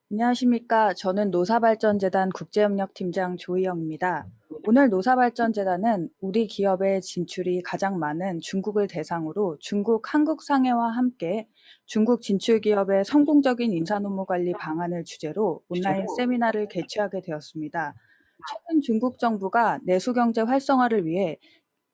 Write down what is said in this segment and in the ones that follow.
안녕하십니까. 저는 노사발전재단 국제협력팀장 조희영입니다. 오늘 노사발전재단은 우리 기업의 진출이 가장 많은 중국을 대상으로 중국 한국상해와 함께 중국 진출 기업의 성공적인 인사노무관리 방안을 주제로 온라인 세미나를 개최하게 되었습니다. 최근 중국 정부가 내수경제 활성화를 위해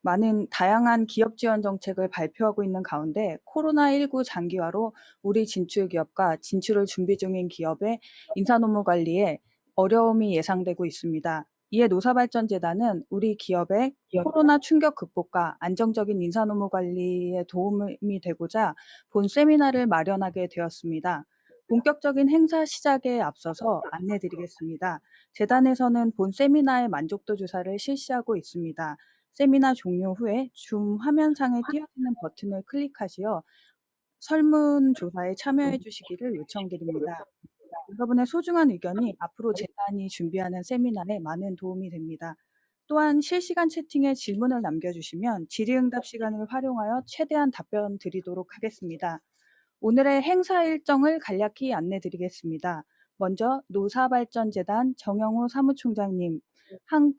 많은 다양한 기업 지원 정책을 발표하고 있는 가운데 코로나19 장기화로 우리 진출 기업과 진출을 준비 중인 기업의 인사노무 관리에 어려움이 예상되고 있습니다. 이에 노사발전재단은 우리 기업의 코로나 충격 극복과 안정적인 인사노무 관리에 도움이 되고자 본 세미나를 마련하게 되었습니다. 본격적인 행사 시작에 앞서서 안내드리겠습니다. 재단에서는 본 세미나의 만족도 조사를 실시하고 있습니다. 세미나 종료 후에 줌 화면상에 띄어지는 버튼을 클릭하시어 설문조사에 참여해 주시기를 요청드립니다. 여러분의 소중한 의견이 앞으로 재단이 준비하는 세미나에 많은 도움이 됩니다. 또한 실시간 채팅에 질문을 남겨주시면 질의응답 시간을 활용하여 최대한 답변 드리도록 하겠습니다. 오늘의 행사 일정을 간략히 안내드리겠습니다. 먼저 노사발전재단 정영우 사무총장님,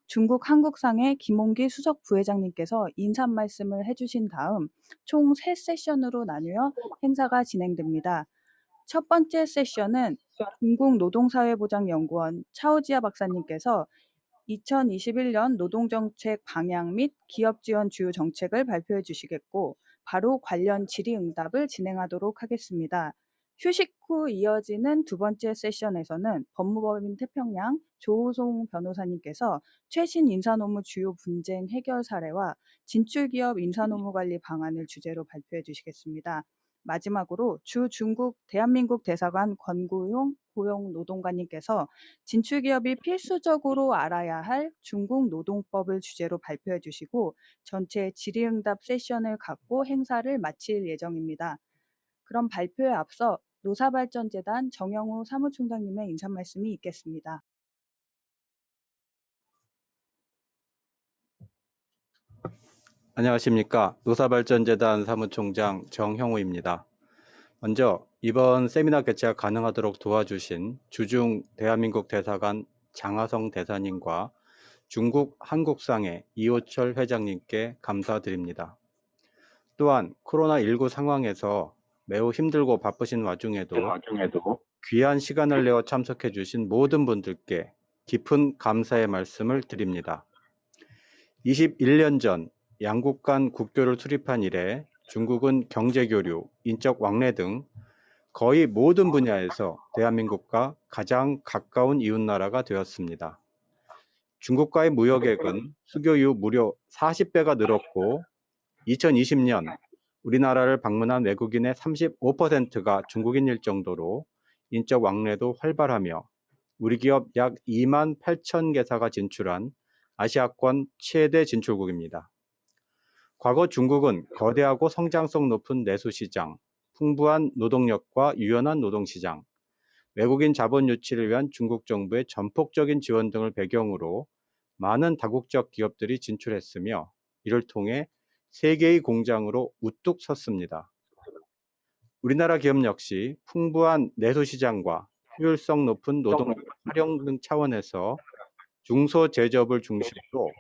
중국 한국상의 김홍기 수석 부회장님께서 인사 말씀을 해주신 다음 총 3세션으로 나누어 행사가 진행됩니다. 첫 번째 세션은 중국 노동사회보장연구원 차오지아 박사님께서 2021년 노동정책 방향 및 기업 지원 주요 정책을 발표해 주시겠고, 바로 관련 질의응답을 진행하도록 하겠습니다. 휴식 후 이어지는 두 번째 세션에서는 법무법인 태평양 조호송 변호사님께서 최신 인사노무 주요 분쟁 해결 사례와 진출기업 인사노무 관리 방안을 주제로 발표해 주시겠습니다. 마지막으로 주 중국 대한민국 대사관 권고용 고용노동관님께서 진출기업이 필수적으로 알아야 할 중국 노동법을 주제로 발표해 주시고 전체 질의응답 세션을 갖고 행사를 마칠 예정입니다. 그럼 발표에 앞서 노사발전재단 정영우 사무총장님의 인사 말씀이 있겠습니다. 안녕하십니까. 노사발전재단 사무총장 정형우입니다. 먼저 이번 세미나 개최가 가능하도록 도와주신 주중 대한민국 대사관 장하성 대사님과 중국 한국상해 이호철 회장님께 감사드립니다. 또한 코로나19 상황에서 매우 힘들고 바쁘신 와중에도 귀한 시간을 내어 참석해 주신 모든 분들께 깊은 감사의 말씀을 드립니다. 21년 전 양국 간 국교를 수립한 이래 중국은 경제교류, 인적 왕래 등 거의 모든 분야에서 대한민국과 가장 가까운 이웃나라가 되었습니다. 중국과의 무역액은 수교 이후 무려 40배가 늘었고 2020년 우리나라를 방문한 외국인의 35%가 중국인일 정도로 인적 왕래도 활발하며 우리 기업 약 2만 8천 개사가 진출한 아시아권 최대 진출국입니다. 과거 중국은 거대하고 성장성 높은 내수시장, 풍부한 노동력과 유연한 노동시장, 외국인 자본 유치를 위한 중국 정부의 전폭적인 지원 등을 배경으로 많은 다국적 기업들이 진출했으며 이를 통해 세계의 공장으로 우뚝 섰습니다. 우리나라 기업 역시 풍부한 내수시장과 효율성 높은 노동력 활용 등 차원에서 중소제조업을 중심으로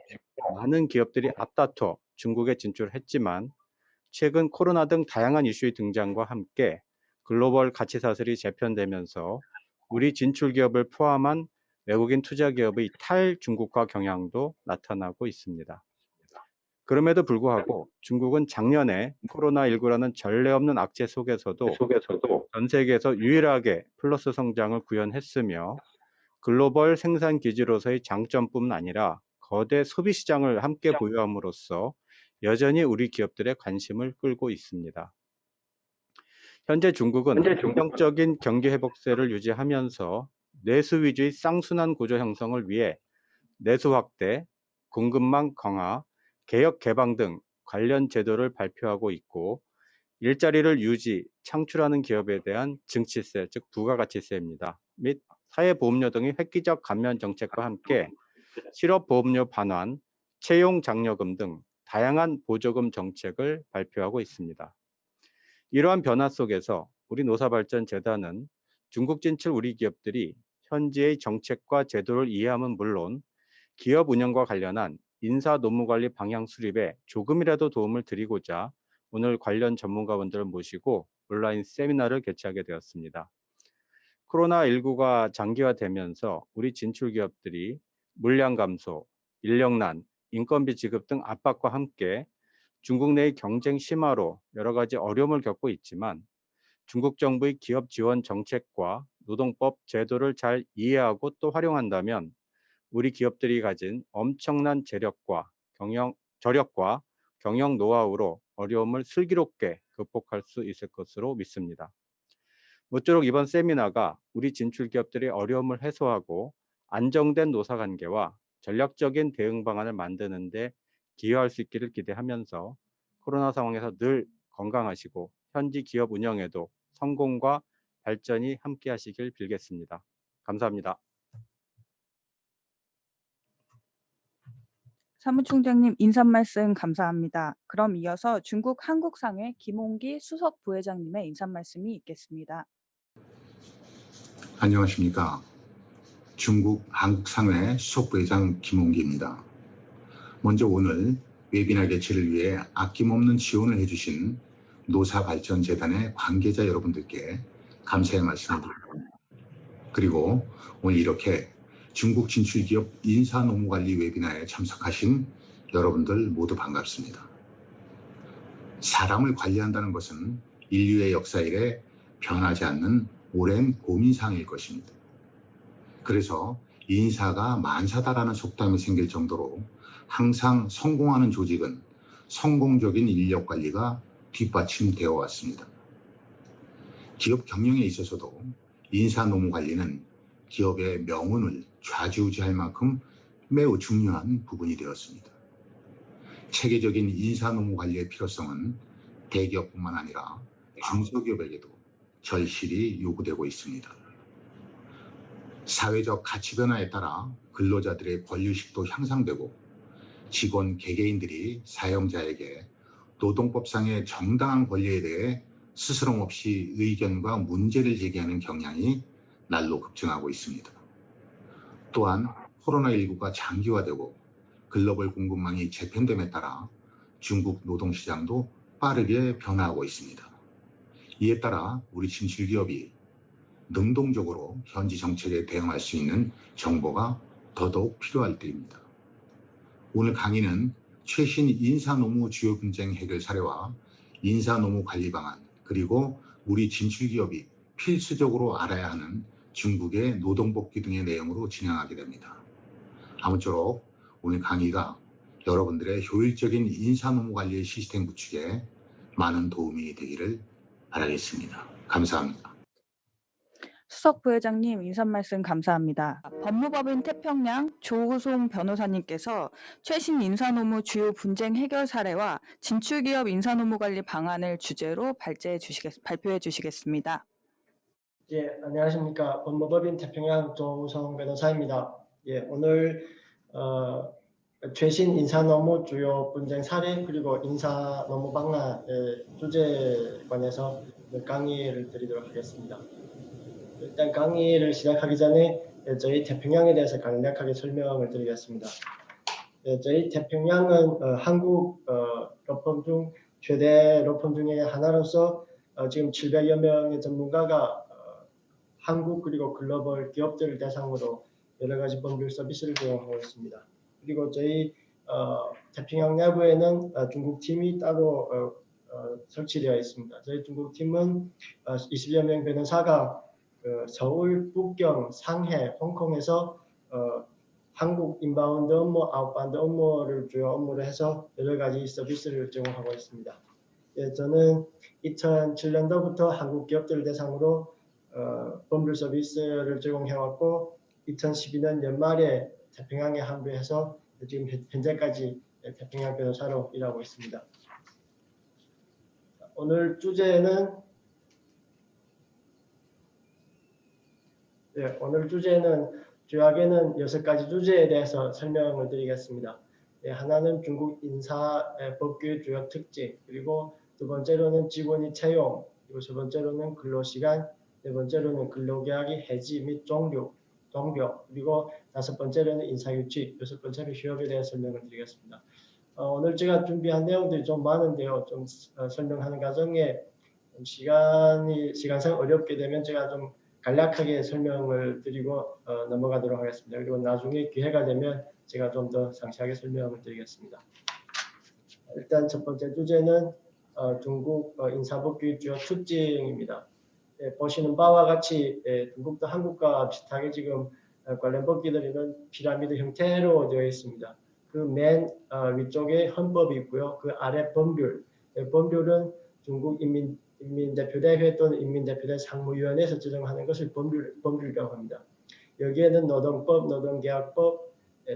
많은 기업들이 앞다퉈 중국에 진출했지만 최근 코로나 등 다양한 이슈의 등장과 함께 글로벌 가치사슬이 재편되면서 우리 진출 기업을 포함한 외국인 투자 기업의 탈중국화 경향도 나타나고 있습니다. 그럼에도 불구하고 중국은 작년에 코로나19라는 전례 없는 악재 속에서도 전 세계에서 유일하게 플러스 성장을 구현했으며 글로벌 생산 기지로서의 장점뿐만 아니라 거대 소비 시장을 함께 보유함으로써 여전히 우리 기업들의 관심을 끌고 있습니다. 현재 중국은 안정적인 경기 회복세를 유지하면서 내수 위주의 쌍순환 구조 형성을 위해 내수 확대, 공급망 강화, 개혁 개방 등 관련 제도를 발표하고 있고 일자리를 유지, 창출하는 기업에 대한 증치세, 즉 부가가치세입니다. 및 사회보험료 등의 획기적 감면 정책과 함께 실업보험료 반환, 채용장려금 등 다양한 보조금 정책을 발표하고 있습니다. 이러한 변화 속에서 우리 노사발전재단은 중국 진출 우리 기업들이 현지의 정책과 제도를 이해함은 물론 기업 운영과 관련한 인사 노무 관리 방향 수립에 조금이라도 도움을 드리고자 오늘 관련 전문가분들을 모시고 온라인 세미나를 개최하게 되었습니다. 코로나19가 장기화되면서 우리 진출 기업들이 물량 감소, 인력난, 인건비 지급 등 압박과 함께 중국 내의 경쟁 심화로 여러 가지 어려움을 겪고 있지만 중국 정부의 기업 지원 정책과 노동법 제도를 잘 이해하고 또 활용한다면 우리 기업들이 가진 엄청난 저력과 경영 노하우로 어려움을 슬기롭게 극복할 수 있을 것으로 믿습니다. 모쪼록 이번 세미나가 우리 진출 기업들의 어려움을 해소하고 안정된 노사 관계와 전략적인 대응 방안을 만드는 데 기여할 수 있기를 기대하면서 코로나 상황에서 늘 건강하시고 현지 기업 운영에도 성공과 발전이 함께 하시길 빌겠습니다. 감사합니다. 사무총장님 인사 말씀 감사합니다. 그럼 이어서 중국 한국상회 김홍기 수석 부회장님의 인사 말씀이 있겠습니다. 안녕하십니까. 중국 한국상회 수석부회장 김홍기입니다. 먼저 오늘 웨비나 개최를 위해 아낌없는 지원을 해주신 노사발전재단의 관계자 여러분들께 감사의 말씀을 드립니다. 그리고 오늘 이렇게 중국 진출기업 인사노무관리 웨비나에 참석하신 여러분들 모두 반갑습니다. 사람을 관리한다는 것은 인류의 역사 이래 변하지 않는 오랜 고민사항일 것입니다. 그래서 인사가 만사다라는 속담이 생길 정도로 항상 성공하는 조직은 성공적인 인력 관리가 뒷받침되어 왔습니다. 기업 경영에 있어서도 인사 노무 관리는 기업의 명운을 좌지우지할 만큼 매우 중요한 부분이 되었습니다. 체계적인 인사 노무 관리의 필요성은 대기업뿐만 아니라 중소기업에게도 절실히 요구되고 있습니다. 사회적 가치 변화에 따라 근로자들의 권리의식도 향상되고 직원 개개인들이 사용자에게 노동법상의 정당한 권리에 대해 스스럼 없이 의견과 문제를 제기하는 경향이 날로 급증하고 있습니다. 또한 코로나19가 장기화되고 글로벌 공급망이 재편됨에 따라 중국 노동시장도 빠르게 변화하고 있습니다. 이에 따라 우리 진출기업이 능동적으로 현지 정책에 대응할 수 있는 정보가 더더욱 필요할 때입니다. 오늘 강의는 최신 인사노무 주요 분쟁 해결 사례와 인사노무 관리 방안, 그리고 우리 진출기업이 필수적으로 알아야 하는 중국의 노동법규 등의 내용으로 진행하게 됩니다. 아무쪼록 오늘 강의가 여러분들의 효율적인 인사노무 관리의 시스템 구축에 많은 도움이 되기를 바라겠습니다. 감사합니다. 수석 부회장님 인사 말씀 감사합니다. 법무법인 태평양 조우송 변호사님께서 최신 인사노무 주요 분쟁 해결 사례와 진출기업 인사노무 관리 방안을 주제로 발표해 주시겠습니다. 예, 안녕하십니까. 법무법인 태평양 조우성 변호사입니다. 예, 오늘 최신 인사노무 주요 분쟁 사례 그리고 인사노무 방안의 주제에 관해서 강의를 드리도록 하겠습니다. 일단 강의를 시작하기 전에 저희 태평양에 대해서 간략하게 설명을 드리겠습니다. 저희 태평양은 한국 로펌 중 최대 로펌 중에 하나로서 지금 700여 명의 전문가가 한국 그리고 글로벌 기업들을 대상으로 여러 가지 법률 서비스를 제공하고 있습니다. 그리고 저희 태평양 내부에는 중국 팀이 따로 설치되어 있습니다. 저희 중국 팀은 20여 명 변호사가 서울, 북경, 상해, 홍콩에서 한국 인바운드 업무, 아웃바운드 업무를 주요 업무로 해서 여러 가지 서비스를 제공하고 있습니다. 예, 저는 2007년도부터 한국 기업들을 대상으로 법률 서비스를 제공해왔고 2012년 연말에 태평양에 합류해서 지금 현재까지 태평양 변호사로 일하고 있습니다. 오늘 주제는 주요하게는 6가지 주제에 대해서 설명을 드리겠습니다. 하나는 중국 인사 법규의 주요 특징, 그리고 두 번째로는 직원이 채용, 그리고 세 번째로는 근로시간, 네 번째로는 근로계약의 해지 및 종료, 그리고 다섯 번째로는 인사유치, 여섯 번째로 휴업에 대해 설명을 드리겠습니다. 오늘 제가 준비한 내용들이 좀 많은데요. 좀 설명하는 과정에 시간상 어렵게 되면 제가 좀 간략하게 설명을 드리고 넘어가도록 하겠습니다. 그리고 나중에 기회가 되면 제가 좀 더 상세하게 설명을 드리겠습니다. 일단 첫 번째 주제는 중국 인사법규의 주요 특징입니다. 보시는 바와 같이 중국도 한국과 비슷하게 지금 관련 법규들은 피라미드 형태로 되어 있습니다. 그 맨 위쪽에 헌법이 있고요. 그 아래 법률, 법률은 중국 인민대표대회 또는 인민대표대 상무위원회에서 지정하는 것을 법률이라고 합니다. 여기에는 노동법, 노동계약법,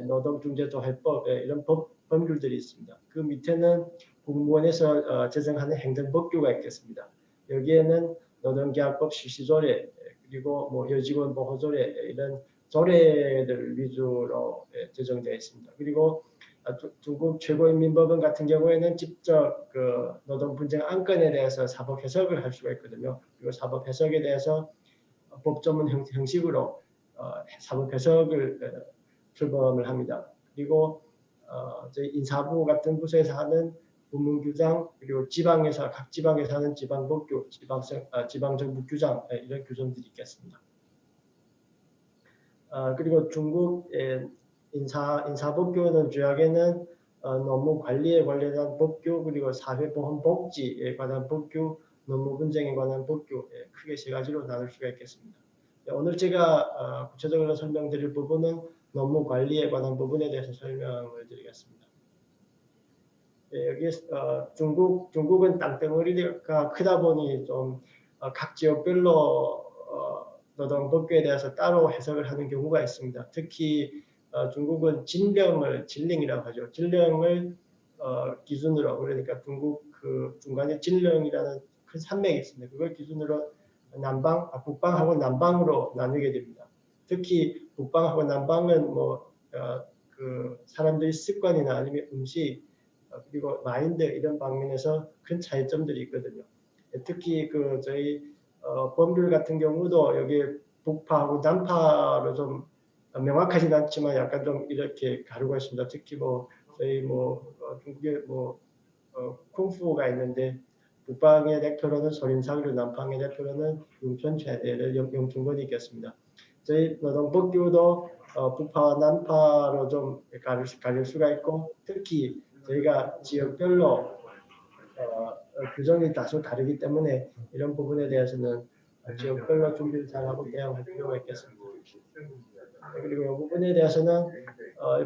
노동중재조례법 이런 법률들이 있습니다. 그 밑에는 국무원에서 제정하는 행정법규가 있겠습니다. 여기에는 노동계약법 실시조례 그리고 뭐 여직원 보호조례 이런 조례들 위주로 제정되어 있습니다. 그리고 중국 최고인민법원 같은 경우에는 직접 그 노동분쟁 안건에 대해서 사법 해석을 할 수가 있거든요. 그리고 사법 해석에 대해서 법조문 형식으로 사법 해석을 출범을 합니다. 그리고 저희 인사부 같은 부서에서 하는 부문규章그리고 지방에서 각 지방에서 하는 지방법규, 지방정부 규章이런 규정들이 있겠습니다. 그리고 중국 인사법규는 주약에는 노무 관리에 관련한 법규 그리고 사회보험복지에 관한 법규, 노무분쟁에 관한 법규 크게 세 가지로 나눌 수가 있겠습니다. 오늘 제가 구체적으로 설명드릴 부분은 노무 관리에 관한 부분에 대해서 설명을 드리겠습니다. 여기 중국은 땅덩어리가 크다 보니 좀 각 지역별로 노동법규에 대해서 따로 해석을 하는 경우가 있습니다. 특히 중국은 진령이라고 하죠. 진령을 기준으로 그러니까 중국 그 중간에 진령이라는 큰 산맥이 있습니다. 그걸 기준으로 북방하고 남방으로 나누게 됩니다. 특히 북방하고 남방은 그 사람들의 습관이나 아니면 음식 그리고 마인드 이런 방면에서 큰 차이점들이 있거든요. 특히 그 저희 법률 같은 경우도 여기 북파하고 남파로 좀 명확하진 않지만 약간 좀 이렇게 가르고 있습니다. 특히 저희 중국에 쿵푸가 있는데 북방의 대표로는 소림상 그리고 남방의 대표로는 융천최대를 영춘권이 있겠습니다. 저희 노동법규도 북파와 남파로 좀 가릴 수가 있고 특히 저희가 지역별로 규정이 다소 다르기 때문에 이런 부분에 대해서는 지역별로 준비를 잘하고 대응할 필요가 있겠습니다. 그리고 이 부분에 대해서는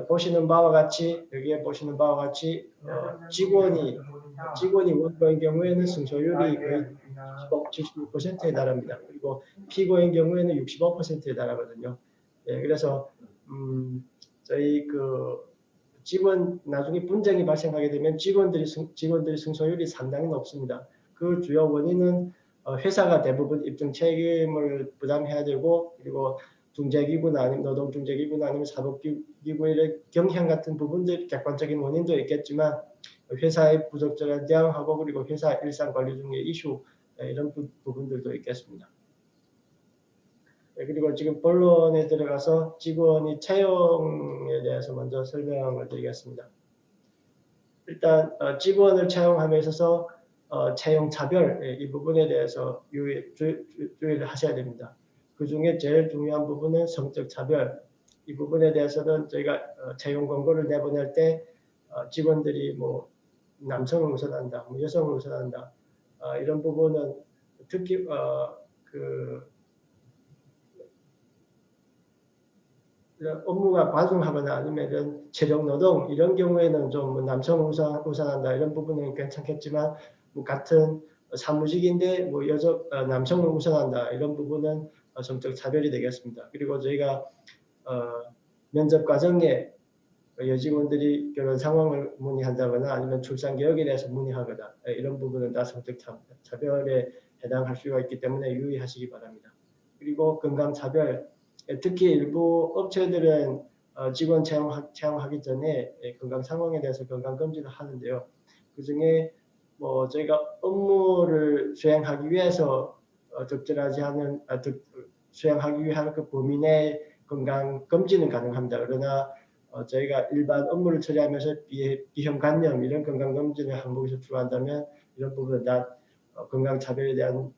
보시는 바와 같이 여기에 보시는 바와 같이 직원이 원고인 경우에는 승소율이 거의 76%에 달합니다. 그리고 피고인 경우에는 65%에 달하거든요. 그래서 저희 그 직원 나중에 분쟁이 발생하게 되면 직원들이 승소율이 상당히 높습니다. 그 주요 원인은 회사가 대부분 입증 책임을 부담해야 되고 그리고 중재기구나 아니면 노동중재기구나 아니면 사법기구의 경향 같은 부분들 객관적인 원인도 있겠지만 회사의 부적절한 대응하고 그리고 회사 일상관리 중의 이슈 이런 부분들도 있겠습니다. 그리고 지금 본론에 들어가서 직원이 채용에 대해서 먼저 설명을 드리겠습니다. 일단 직원을 채용함에 있어서 채용 차별 이 부분에 대해서 주의를 하셔야 됩니다. 그 중에 제일 중요한 부분은 성적 차별 이 부분에 대해서는 저희가 채용 공고를 내보낼 때 직원들이 남성을 우선한다, 여성을 우선한다 이런 부분은 특히 업무가 과중하거나 아니면 체력 노동 이런 경우에는 좀 남성을 우선한다 이런 부분은 괜찮겠지만 같은 사무직인데 남성을 우선한다 이런 부분은 성적 차별이 되겠습니다. 그리고 저희가 면접 과정에 여직원들이 결혼 상황을 문의한다거나 아니면 출산 계획에 대해서 문의하거나 이런 부분은 다 성적 차별에 해당할 수가 있기 때문에 유의하시기 바랍니다. 그리고 건강 차별 특히 일부 업체들은 직원 채용하기 전에 건강 상황에 대해서 건강 검진을 하는데요. 그 중에 저희가 업무를 수행하기 위해서 적절하지 않은 수행하기 위한 그 범위 내 건강 검진은 가능합니다. 그러나 저희가 일반 업무를 처리하면서 비형 간염 이런 건강 검진을 항목에서 추가한다면 이런 부분은 다 건강 차별에 대한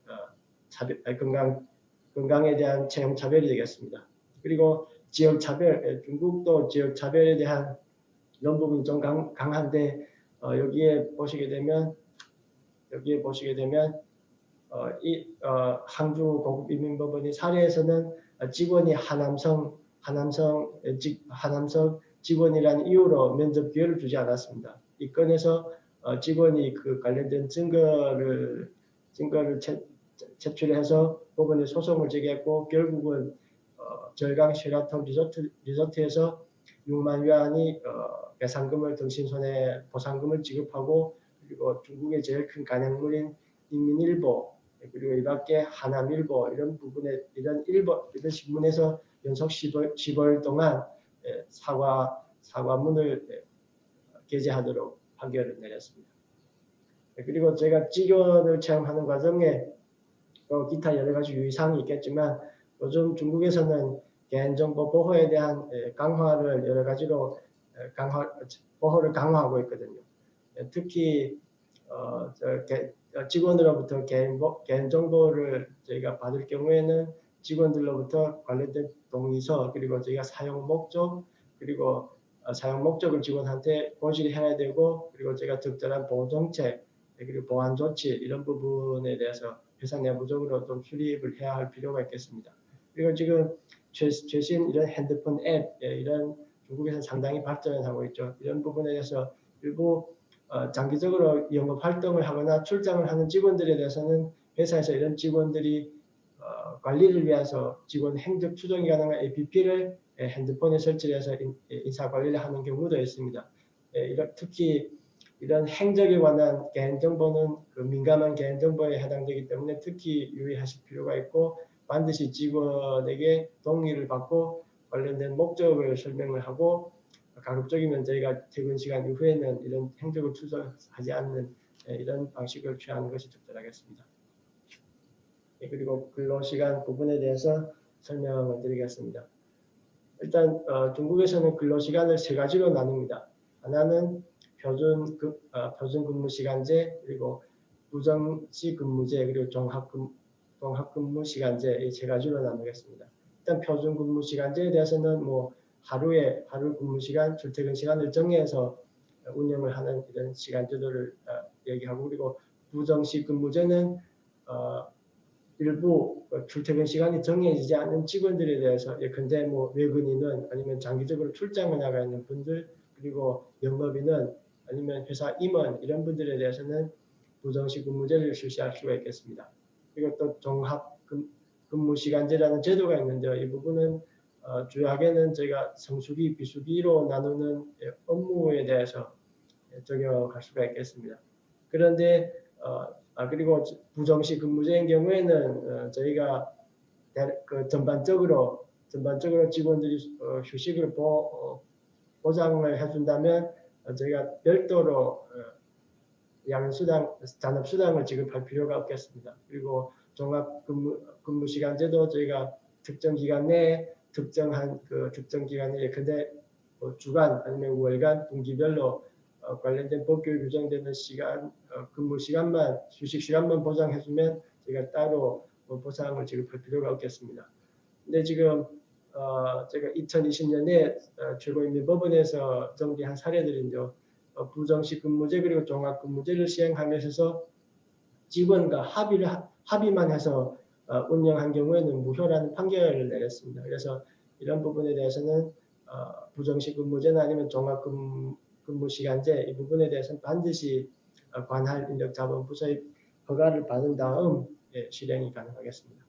건강에 대한 채용 차별이 되겠습니다. 그리고 지역 차별, 중국도 지역 차별에 대한 이런 부분이 좀 강한데 여기에 보시게 되면 항주 고급 인민법원의 사례에서는 직원이 하남성 직원이라는 이유로 면접 기회를 주지 않았습니다. 이 건에서 직원이 그 관련된 증거를 제출해서 법원에 소송을 제기했고 결국은 절강 쉐라톤 리조트에서 6만 위안이 배상금을 등신손해 보상금을 지급하고 그리고 중국의 제일 큰 간행물인 인민일보 그리고 이 밖에 하남일보 이런 부분에 이런 신문에서 연속 10월 동안 사과문을 게재하도록 판결을 내렸습니다. 그리고 제가 직원을 체험하는 과정에 또 기타 여러 가지 유의사항이 있겠지만 요즘 중국에서는 개인정보 보호에 대한 강화를 여러 가지로 보호를 강화하고 있거든요. 특히 직원으로부터 개인정보를 저희가 받을 경우에는 직원들로부터 관련된 동의서 그리고 저희가 사용 목적 그리고 사용 목적을 직원한테 고지해야 되고 그리고 저희가 적절한 보호 정책 그리고 보안 조치 이런 부분에 대해서 회사 내부적으로 좀 수립을 해야 할 필요가 있겠습니다. 그리고 지금 최신 이런 핸드폰 앱 이런 중국에서 상당히 발전하고 있죠. 이런 부분에 대해서 일부 장기적으로 영업 활동을 하거나 출장을 하는 직원들에 대해서는 회사에서 이런 직원들이 관리를 위해서 직원 행적 추적이 가능한 APP를 핸드폰에 설치해서 인사 관리를 하는 경우도 있습니다. 특히 이런 행적에 관한 개인정보는 그 민감한 개인정보에 해당되기 때문에 특히 유의하실 필요가 있고 반드시 직원에게 동의를 받고 관련된 목적을 설명을 하고 가급적이면 저희가 퇴근 시간 이후에는 이런 행적을 추적하지 않는 이런 방식을 취하는 것이 적절하겠습니다. 그리고 근로시간 부분에 대해서 설명을 드리겠습니다. 일단 중국에서는 근로시간을 세 가지로 나눕니다. 하나는 표준 근무시간제 그리고 부정시 근무제 그리고 종합근무시간제 이 세 가지로 나누겠습니다. 일단 표준 근무시간제에 대해서는 하루 근무시간, 출퇴근 시간을 정해서 운영을 하는 이런 시간제도를 얘기하고 그리고 부정시 근무제는 일부 출퇴근 시간이 정해지지 않은 직원들에 대해서 예컨대 외근인은 아니면 장기적으로 출장을 나가 있는 분들 그리고 영업인은 아니면 회사 임원 이런 분들에 대해서는 부정시 근무제를 실시할 수가 있겠습니다. 그리고 또 종합 근무시간제라는 제도가 있는데요. 이 부분은 주요하게는 저희가 성수기, 비수기로 나누는 업무에 대해서 적용할 수가 있겠습니다. 그런데 그리고 부정시 근무제인 경우에는 저희가 전반적으로 직원들이 휴식을 보장을 해준다면 저희가 별도로 잔업수당을 지급할 필요가 없겠습니다. 그리고 종합근무시간제도 저희가 특정 기간 내에 특정 기간 내에 근데 주간 아니면 월간 분기별로 관련된 법규에 규정되는 근무 시간만 휴식 시간만 보장해주면 저희가 따로 보상을 지급할 필요가 없겠습니다. 근데 지금 제가 2020년에 최고인민법원에서 정리한 사례들은요. 부정시 근무제 그리고 종합근무제를 시행하면서 직원과 합의만 해서 운영한 경우에는 무효라는 판결을 내렸습니다. 그래서 이런 부분에 대해서는 부정시 근무제나 아니면 종합근무시간제 이 부분에 대해서는 반드시 관할 인력자본부서의 허가를 받은 다음 실행이 가능하겠습니다.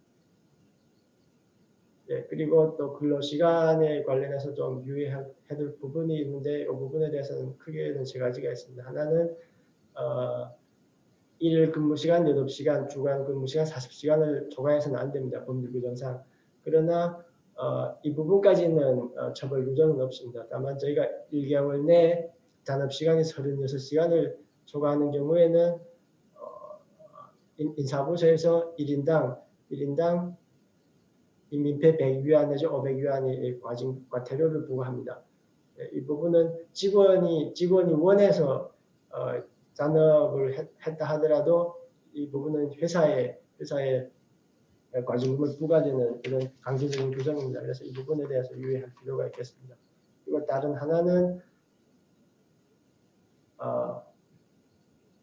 그리고 또 근로시간에 관련해서 좀 유의해야 될 부분이 있는데 이 부분에 대해서는 크게는 세 가지가 있습니다. 하나는 일 근무시간 8시간, 주간 근무시간 40시간을 초과해서는 안 됩니다. 법률 규정상. 그러나 이 부분까지는 처벌 규정은 없습니다. 다만 저희가 1개월 내에 잔업시간이 36시간을 초과하는 경우에는 인사부서에서 1인당 1인당 인민폐 100위안 내지 500위안의 과태료를 부과합니다. 이 부분은 직원이 원해서 잔업을 했다 하더라도 이 부분은 회사에 과징금을 부과되는 이런 강제적인 규정입니다. 그래서 이 부분에 대해서 유의할 필요가 있겠습니다. 그리고 다른 하나는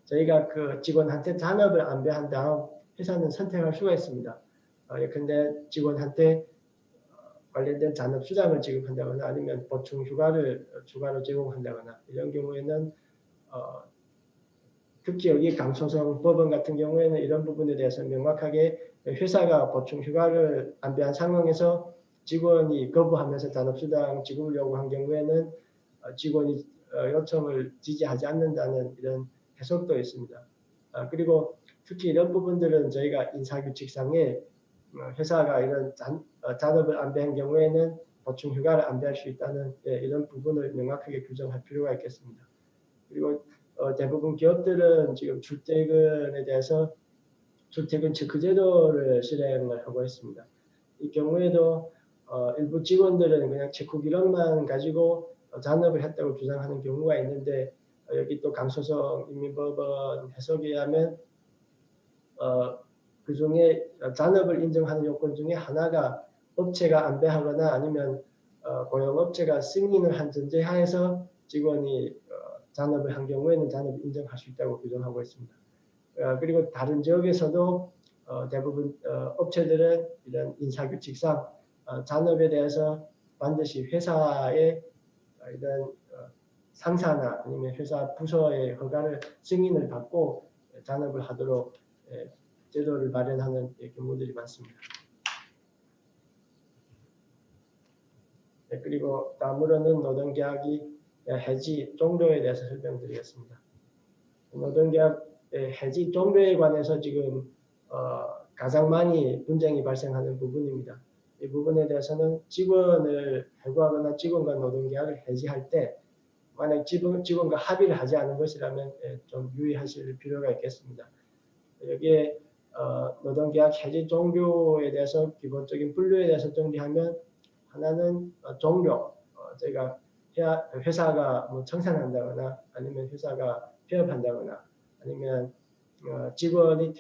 저희가 그 직원한테 잔업을 안배한 다음 회사는 선택할 수가 있습니다. 근데 직원한테 관련된 잔업 수당을 지급한다거나 아니면 보충 휴가를 추가로 제공한다거나 이런 경우에는 특히 여기 강소성 법원 같은 경우에는 이런 부분에 대해서 명확하게 회사가 보충 휴가를 안배한 상황에서 직원이 거부하면서 잔업수당 지급을 요구한 경우에는 직원이 요청을 지지하지 않는다는 이런 해석도 있습니다. 그리고 특히 이런 부분들은 저희가 인사규칙상에 회사가 이런 잔업을 안배한 경우에는 보충 휴가를 안배할 수 있다는 이런 부분을 명확하게 규정할 필요가 있겠습니다. 그리고 대부분 기업들은 지금 출퇴근에 대해서 출퇴근 체크 제도를 실행을 하고 있습니다. 이 경우에도 일부 직원들은 그냥 체크 기록만 가지고 잔업을 했다고 주장하는 경우가 있는데 여기 또 강소성 인민법원 해석에 의하면 그 중에 잔업을 인정하는 요건 중에 하나가 업체가 안배하거나 아니면 고용업체가 승인을 한 전제하에서 직원이 잔업을 한 경우에는 잔업을 인정할 수 있다고 규정하고 있습니다. 그리고 다른 지역에서도 대부분 업체들은 이런 인사규칙상 잔업에 대해서 반드시 회사의 이런 상사나 아니면 회사 부서의 허가를 승인을 받고 잔업을 하도록 제도를 마련하는 경우들이 많습니다. 그리고 다음으로는 노동계약이 해지 종료에 대해서 설명드리겠습니다. 노동계약 해지 종료에 관해서 지금 가장 많이 분쟁이 발생하는 부분입니다. 이 부분에 대해서는 직원을 해고하거나 직원과 노동계약을 해지할 때 만약 직원과 합의를 하지 않은 것이라면 좀 유의하실 필요가 있겠습니다. 여기에 노동계약 해지 종료에 대해서 기본적인 분류에 대해서 정리하면 하나는 종료, 저희가 회사가 뭐 청산한다거나 아니면 회사가 폐업한다거나 아니면 직원이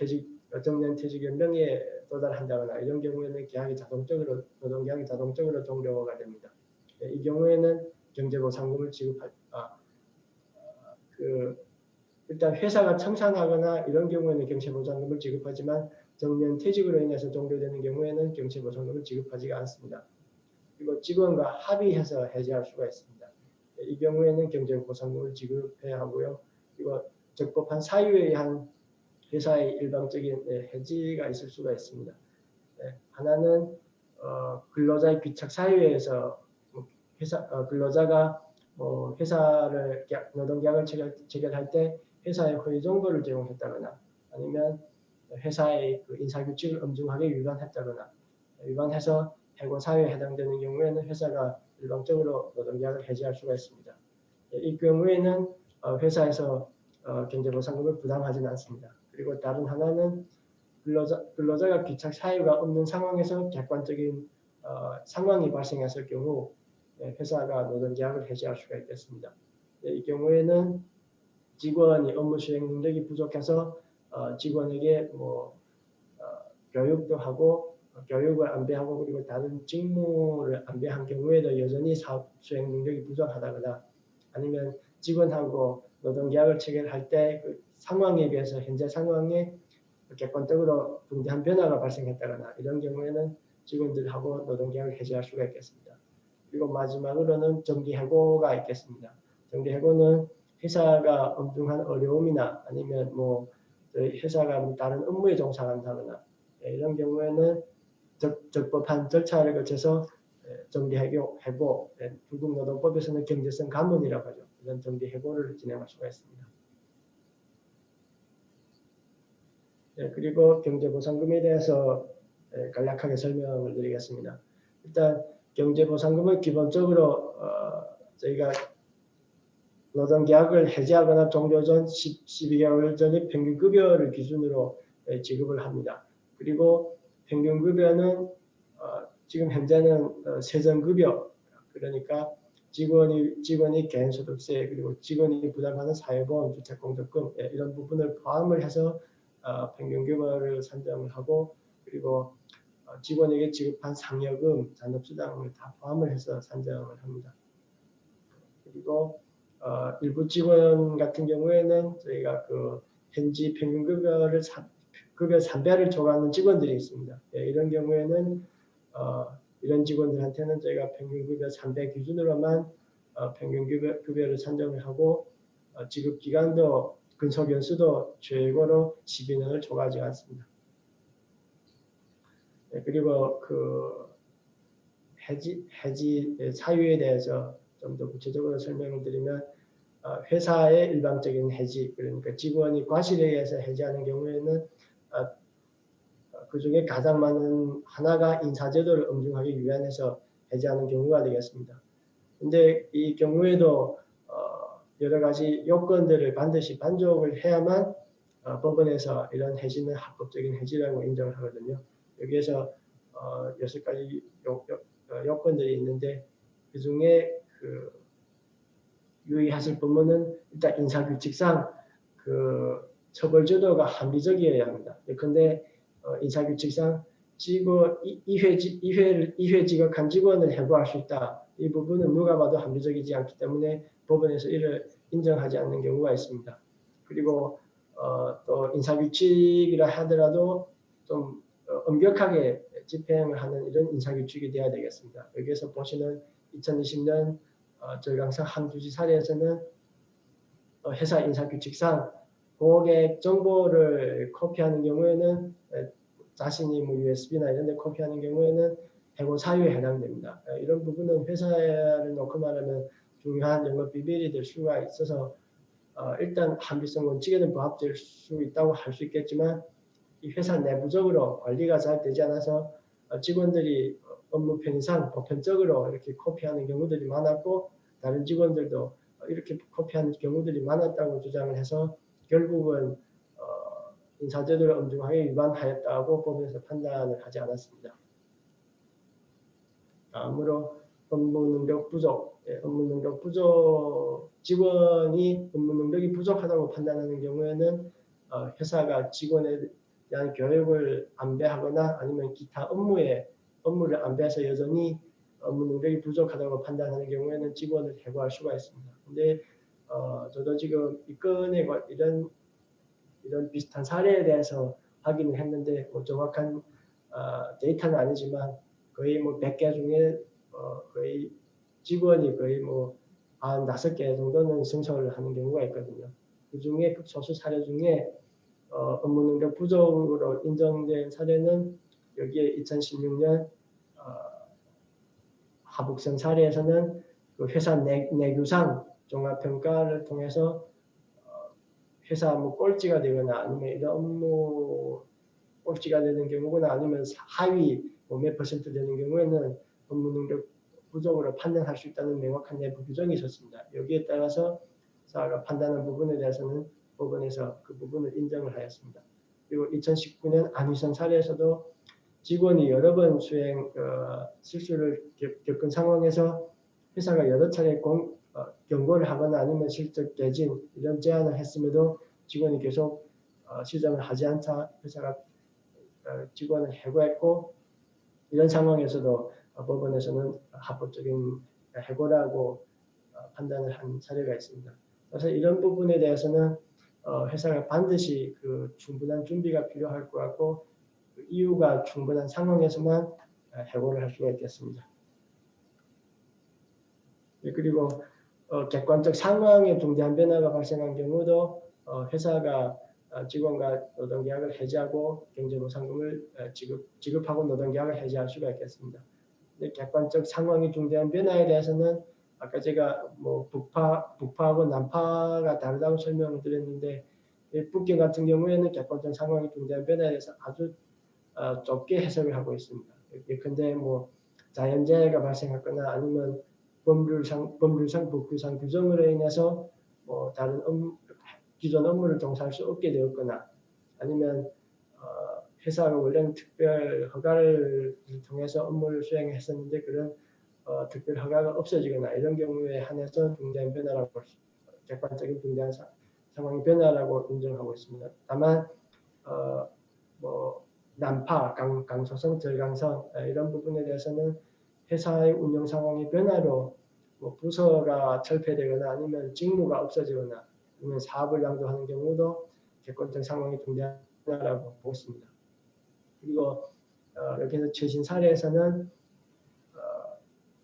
정년 퇴직 연령에 도달한다거나 이런 경우에는 노동계약이 자동적으로 종료가 됩니다. 이 경우에는 경제보상금을 일단 회사가 청산하거나 이런 경우에는 경제보상금을 지급하지만 정년 퇴직으로 인해서 종료되는 경우에는 경제보상금을 지급하지가 않습니다. 그리고 직원과 합의해서 해지할 수가 있습니다. 이 경우에는 경제보상금을 지급해야 하고요. 그리고 적법한 사유에 의한 회사의 일방적인 해지가 있을 수가 있습니다. 하나는 근로자의 귀착 사유에 의해서 근로자가 노동계약을 체결할 때 회사에 허위 정보를 제공했다거나 아니면 회사의 그 인사규칙을 엄중하게 위반해서 해고 사유에 해당되는 경우에는 회사가 일방적으로 노동계약을 해지할 수가 있습니다. 이 경우에는 회사에서 경제보상금을 부담하지는 않습니다. 그리고 다른 하나는 근로자가 귀착 사유가 없는 상황에서 객관적인 상황이 발생했을 경우 회사가 노동계약을 해지할 수가 있겠습니다. 이 경우에는 직원이 업무 수행 능력이 부족해서 직원에게 교육도 하고 교육을 안배하고 그리고 다른 직무를 안배한 경우에도 여전히 사업 수행 능력이 부족하다거나 아니면 직원하고 노동계약을 체결할 때 그 상황에 비해서 현재 상황에 객관적으로 중대한 변화가 발생했다거나 이런 경우에는 직원들하고 노동계약을 해지할 수가 있겠습니다. 그리고 마지막으로는 정기해고가 있겠습니다. 정기해고는 회사가 엄중한 어려움이나 아니면 회사가 다른 업무에 종사한다거나 이런 경우에는 적법한 절차를 거쳐서 정기해고, 중국노동법에서는 경제성 가문이라고 하죠. 이런 정기해고를 진행할 수가 있습니다. 그리고 경제보상금에 대해서 간략하게 설명을 드리겠습니다. 일단 경제보상금은 기본적으로 저희가 노동계약을 해지하거나 종료 전 12개월 전의 평균급여를 기준으로 지급을 합니다. 그리고 평균급여는 지금 현재는 세전급여, 그러니까 직원이 개인소득세 그리고 직원이 부담하는 사회보험, 주택공적금 이런 부분을 포함을 해서 평균급여를 산정을 하고, 그리고 직원에게 지급한 상여금, 잔업수당을 다 포함을 해서 산정을 합니다. 그리고 일부 직원 같은 경우에는 저희가 그 현지 평균급여를 급여 3배를 초과하는 직원들이 있습니다. 이런 경우에는 이런 직원들한테는 저희가 평균급여 3배 기준으로만 평균급여를 산정을 하고 지급기간도 근속연수도 최고로 12년을 초과하지 않습니다. 그리고 그 해지 사유에 대해서 좀 더 구체적으로 설명을 드리면 회사의 일반적인 해지, 그러니까 직원이 과실에 의해서 해지하는 경우에는 그 중에 가장 많은 하나가 인사제도를 엄중하게 위반해서 해지하는 경우가 되겠습니다. 근데 이 경우에도 여러 가지 요건들을 반드시 만족을 해야만 법원에서 이런 해지는 합법적인 해지라고 인정을 하거든요. 여기에서 6가지 요건들이 있는데, 그 중에 그 유의하실 부분은 일단 인사규칙상 그 처벌제도가 합리적이어야 합니다. 근데 인사규칙상 직원 2회 지각한 직원을 해고할 수 있다. 이 부분은 누가 봐도 합리적이지 않기 때문에 법원에서 이를 인정하지 않는 경우가 있습니다. 그리고 또 인사규칙이라 하더라도 좀 엄격하게 집행을 하는 이런 인사규칙이 되어야 되겠습니다. 여기에서 보시는 2020년 절강성 항주지 사례에서는 회사 인사규칙상 고객 정보를 코피하는 경우에는 자신이 뭐 USB나 이런 데 코피하는 경우에는 해고 사유에 해당됩니다. 이런 부분은 회사를 놓고 말하면 중요한 영업 비밀이 될 수가 있어서 일단 합리성 원칙에는 부합될 수 있다고 할 수 있겠지만, 이 회사 내부적으로 관리가 잘 되지 않아서 직원들이 업무 편의상 보편적으로 이렇게 코피하는 경우들이 많았고, 다른 직원들도 이렇게 코피하는 경우들이 많았다고 주장을 해서 결국은 인사제도를 엄중하게 위반하였다고 법원에서 판단을 하지 않았습니다. 다음으로 업무 능력 부족, 직원이 업무 능력이 부족하다고 판단하는 경우에는 회사가 직원에 대한 교육을 안배하거나 아니면 기타 업무를 안배해서 여전히 업무 능력이 부족하다고 판단하는 경우에는 직원을 해고할 수가 있습니다. 근데 저도 지금 이 건에 이런 비슷한 사례에 대해서 확인을 했는데 정확한 데이터는 아니지만 거의 뭐 100개 중에 거의 직원이 거의 뭐 95개 정도는 승소를 하는 경우가 있거든요. 그 중에 극소수 사례 중에 업무 능력 부족으로 인정된 사례는 여기에 2016년 하북선 사례에서는 그 회사 내규상 종합평가를 통해서 회사 뭐 꼴찌가 되거나 아니면 이런 업무 꼴찌가 되는 경우거나 아니면 하위 몇 % 되는 경우에는 업무 능력 부족으로 판단할 수 있다는 명확한 내부 규정이 있었습니다. 여기에 따라서 사가 판단한 부분에 대해서는 법원에서 그 부분을 인정을 하였습니다. 그리고 2019년 안휘선 사례에서도 직원이 여러 번 실수를 겪은 상황에서 회사가 여러 차례 경고를 하거나 아니면 실적 개진 이런 제안을 했음에도 직원이 계속 시정을 하지 않자 회사가 직원을 해고했고, 이런 상황에서도 법원에서는 합법적인 해고라고 판단을 한 사례가 있습니다. 그래서 이런 부분에 대해서는 회사가 반드시 그 충분한 준비가 필요할 것 같고, 그 이유가 충분한 상황에서만 해고를 할 수가 있겠습니다. 그리고 객관적 상황에 중대한 변화가 발생한 경우도 회사가 직원과 노동계약을 해지하고 경제보상금을 지급하고 노동계약을 해지할 수가 있겠습니다. 근데 객관적 상황이 중대한 변화에 대해서는 아까 제가 뭐 북파하고 남파가 다르다고 설명을 드렸는데, 북경 같은 경우에는 객관적 상황이 중대한 변화에 대해서 아주 좁게 해석을 하고 있습니다. 예컨대 뭐 자연재해가 발생했거나 아니면 법률상 법규상 규정으로 인해서 뭐 다른 기존 업무를 종사할 수 없게 되었거나 아니면 회사가 원래는 특별 허가를 통해서 업무를 수행했었는데 그런 특별 허가가 없어지거나 이런 경우에 한해서 중대한 변화라고 객관적인 중대한 상황의 변화라고 인정하고 있습니다. 다만 뭐 난파, 강소성, 저강성 이런 부분에 대해서는 회사의 운영 상황의 변화로 뭐 부서가 철폐되거나 아니면 직무가 없어지거나 아니면 사업을 양도하는 경우도 객관적 상황의 중대한 변화라고 보고 있습니다. 그리고 여기서 최신 사례에서는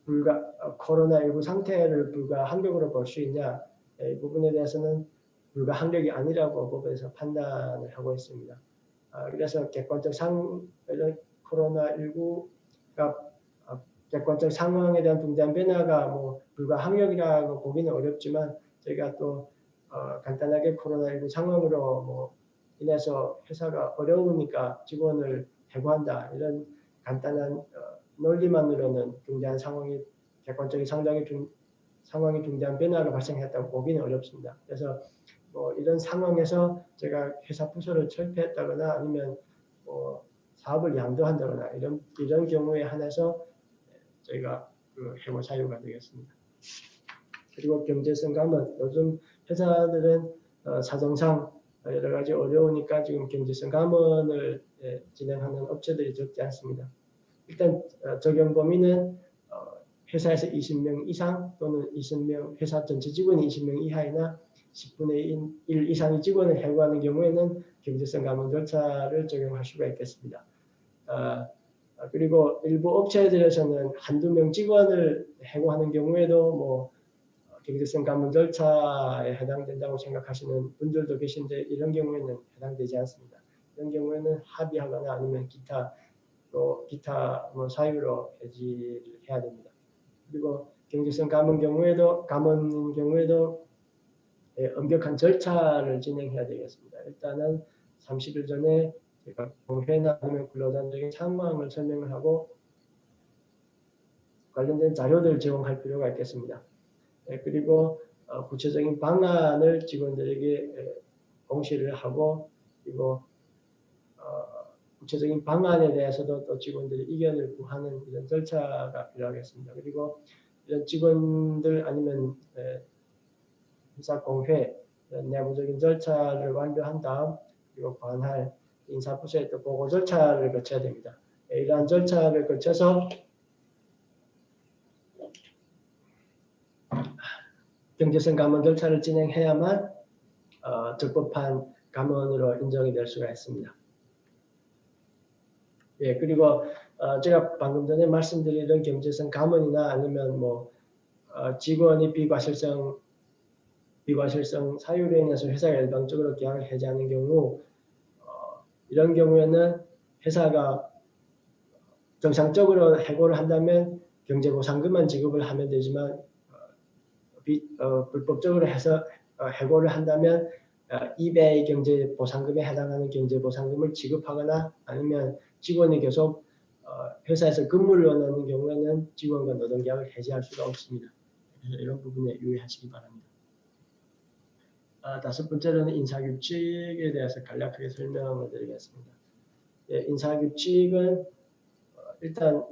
코로나19 상태를 불가 한력으로 볼 수 있냐 이 부분에 대해서는 불가 한력이 아니라고 법에서 판단을 하고 있습니다. 그래서 객관적 코로나19가 객관적 상황에 대한 중대한 변화가 뭐 불가 항력이라고 보기는 어렵지만 저희가 또 간단하게 코로나19 상황으로 뭐 인해서 회사가 어려우니까 직원을 해고한다 이런 간단한 논리만으로는 중대한 상황이 객관적인 상황이 중대한 변화가 발생했다고 보기는 어렵습니다. 그래서 뭐 이런 상황에서 제가 회사 부서를 철폐했다거나 아니면 뭐 사업을 양도한다거나 이런 경우에 한해서 저희가 그 해고 사유가 되겠습니다. 그리고 경제성 감원 요즘 회사들은 사정상 여러 가지 어려우니까 지금 경제성 감원을 진행하는 업체들이 적지 않습니다. 일단 적용 범위는 회사에서 20명 이상 또는 20명 회사 전체 직원이 20명 이하이나 10분의 1 이상의 직원을 해고하는 경우에는 경제성 감원 절차를 적용할 수가 있겠습니다. 그리고 일부 업체들에서는 한두 명 직원을 해고하는 경우에도 뭐 경제성 감원 절차에 해당된다고 생각하시는 분들도 계신데 이런 경우에는 해당되지 않습니다. 이런 경우에는 합의하거나 아니면 기타 뭐 사유로 해지를 해야 됩니다. 그리고 경제성 감원 경우에도 엄격한 절차를 진행해야 되겠습니다. 일단은 30일 전에 제가 공회나 아니면 근로자적인 상황을 설명을 하고 관련된 자료들을 제공할 필요가 있겠습니다. 그리고 구체적인 방안을 직원들에게 공시를 하고 그리고 구체적인 방안에 대해서도 또 직원들의 의견을 구하는 이런 절차가 필요하겠습니다. 그리고 이런 직원들 아니면 회사 공회 내부적인 절차를 완료한 다음 그리고 관할 인사부서에 또 보고 절차를 거쳐야 됩니다. 이러한 절차를 거쳐서 경제성 감원 절차를 진행해야만 적법한 감원으로 인정이 될 수가 있습니다. 예, 그리고 제가 방금 전에 말씀드린 경제성 감원이나 아니면 뭐 직원이 비과실성 사유로 인해서 회사가 일방적으로 계약을 해지하는 경우 이런 경우에는 회사가 정상적으로 해고를 한다면 경제보상금만 지급을 하면 되지만 불법적으로 해서 해고를 한다면 2배의 경제보상금에 해당하는 경제보상금을 지급하거나 아니면 직원이 계속 회사에서 근무를 원하는 경우에는 직원과 노동계약을 해지할 수가 없습니다. 이런 부분에 유의하시기 바랍니다. 다섯 번째로는 인사규칙에 대해서 간략하게 설명을 드리겠습니다. 예, 인사규칙은 일단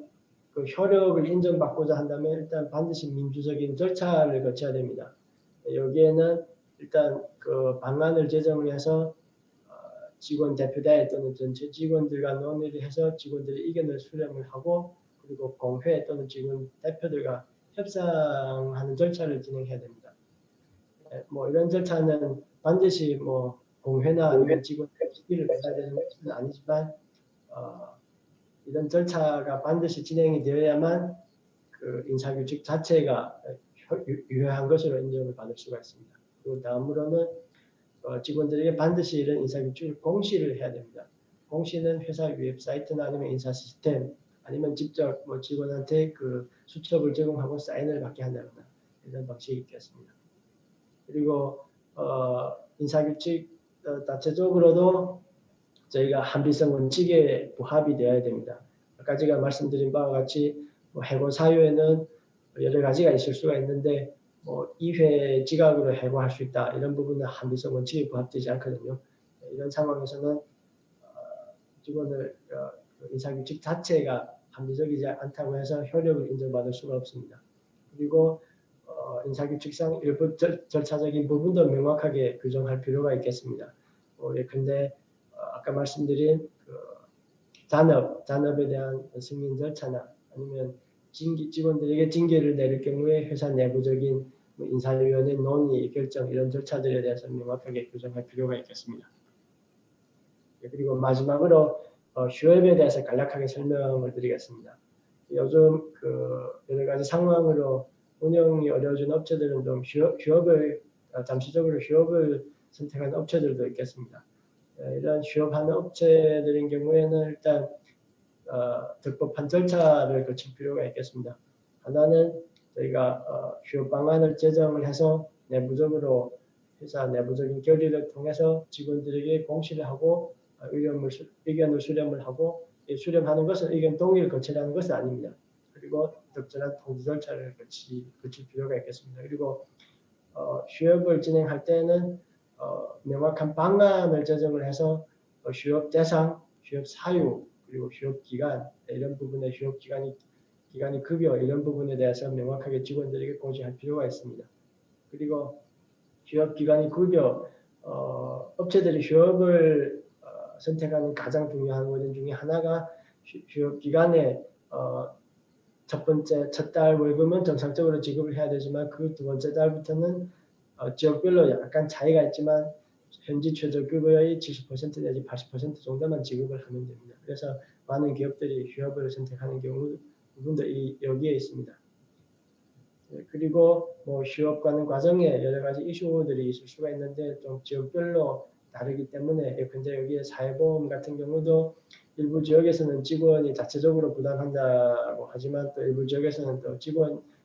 그 효력을 인정받고자 한다면 일단 반드시 민주적인 절차를 거쳐야 됩니다. 여기에는 일단 그 방안을 제정을 해서 직원 대표단회 또는 전체 직원들과 논의를 해서 직원들의 의견을 수렴을 하고 그리고 공회 또는 직원 대표들과 협상하는 절차를 진행해야 됩니다. 뭐 이런 절차는 반드시 뭐 공회나 아니면 직원 협의를 받아야 되는 것은 아니지만 이런 절차가 반드시 진행이 되어야만 그 인사규칙 자체가 유효한 것으로 인정을 받을 수가 있습니다. 그리고 다음으로는 직원들에게 반드시 이런 인사규칙을 공시를 해야 됩니다. 공시는 회사 웹사이트나 아니면 인사 시스템 아니면 직접 뭐 직원한테 그 수첩을 제공하고 사인을 받게 한다거나 이런 방식이 있겠습니다. 그리고 인사규칙 자체적으로도 저희가 합리성 원칙에 부합이 되어야 됩니다. 아까 제가 말씀드린 바와 같이 뭐 해고 사유에는 여러 가지가 있을 수가 있는데 뭐 2회 지각으로 해고할 수 있다 이런 부분은 합리성 원칙에 부합되지 않거든요. 이런 상황에서는 직원을 그 인사규칙 자체가 합리적이지 않다고 해서 효력을 인정받을 수가 없습니다. 그리고 인사규칙상 일부 절차적인 부분도 명확하게 규정할 필요가 있겠습니다. 예컨대 아까 말씀드린 그 잔업에 대한 승인 절차나 아니면 직원들에게 징계를 내릴 경우에 회사 내부적인 인사위원회 논의, 결정 이런 절차들에 대해서 명확하게 규정할 필요가 있겠습니다. 그리고 마지막으로 휴업에 대해서 간략하게 설명을 드리겠습니다. 요즘 그 여러 가지 상황으로 운영이 어려워진 업체들은 좀 잠시적으로 휴업을 선택하는 업체들도 있겠습니다. 이런 휴업하는 업체들인 경우에는 일단 적법한 절차를 거칠 필요가 있겠습니다. 하나는 저희가 휴업 방안을 제정을 해서 내부적으로 회사 내부적인 결의를 통해서 직원들에게 공시를 하고 의견을 수렴을 하고 수렴하는 것은 의견 동의를 거치라는 것은 아닙니다. 그리고 적절한 통지 절차를 거칠 필요가 있겠습니다. 그리고 휴업을 진행할 때는 명확한 방안을 제정을 해서 휴업 대상, 휴업 사유, 그리고 휴업 기간 이런 부분의 휴업 기간이 급여 이런 부분에 대해서 명확하게 직원들에게 고지할 필요가 있습니다. 그리고 휴업 기간이 급여 업체들이 휴업을 선택하는 가장 중요한 원인 중에 하나가 휴업 기간에 첫 달 월급은 정상적으로 지급을 해야 되지만 그 두 번째 달부터는 지역별로 약간 차이가 있지만 현지 최저급여의 70% 내지 80% 정도만 지급을 하면 됩니다. 그래서 많은 기업들이 휴업을 선택하는 부분도 여기에 있습니다. 그리고 휴업하는 과정에 여러 가지 이슈들이 있을 수가 있는데 좀 지역별로 다르기 때문에 예컨대 여기에 사회보험 같은 경우도 일부 지역에서는 직원이 자체적으로 부담한다고 하지만 또 일부 지역에서는 또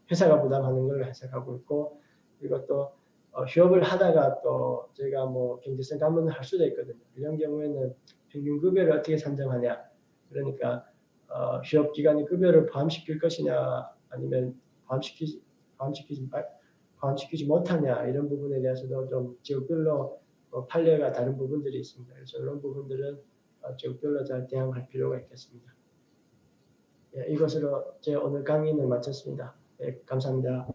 회사가 부담하는 걸로 해석하고 있고 그리고 또 휴업을 하다가 또 저희가 경제성 감면을 할 수도 있거든요. 이런 경우에는 평균 급여를 어떻게 산정하냐 그러니까 휴업 기간이 급여를 포함시킬 것이냐 아니면 포함시키지 못하냐 이런 부분에 대해서도 좀 지역별로 판례가 다른 부분들이 있습니다. 그래서 이런 부분들은 지역별로 잘 대응할 필요가 있겠습니다. 이것으로 제 오늘 강의는 마쳤습니다. 감사합니다.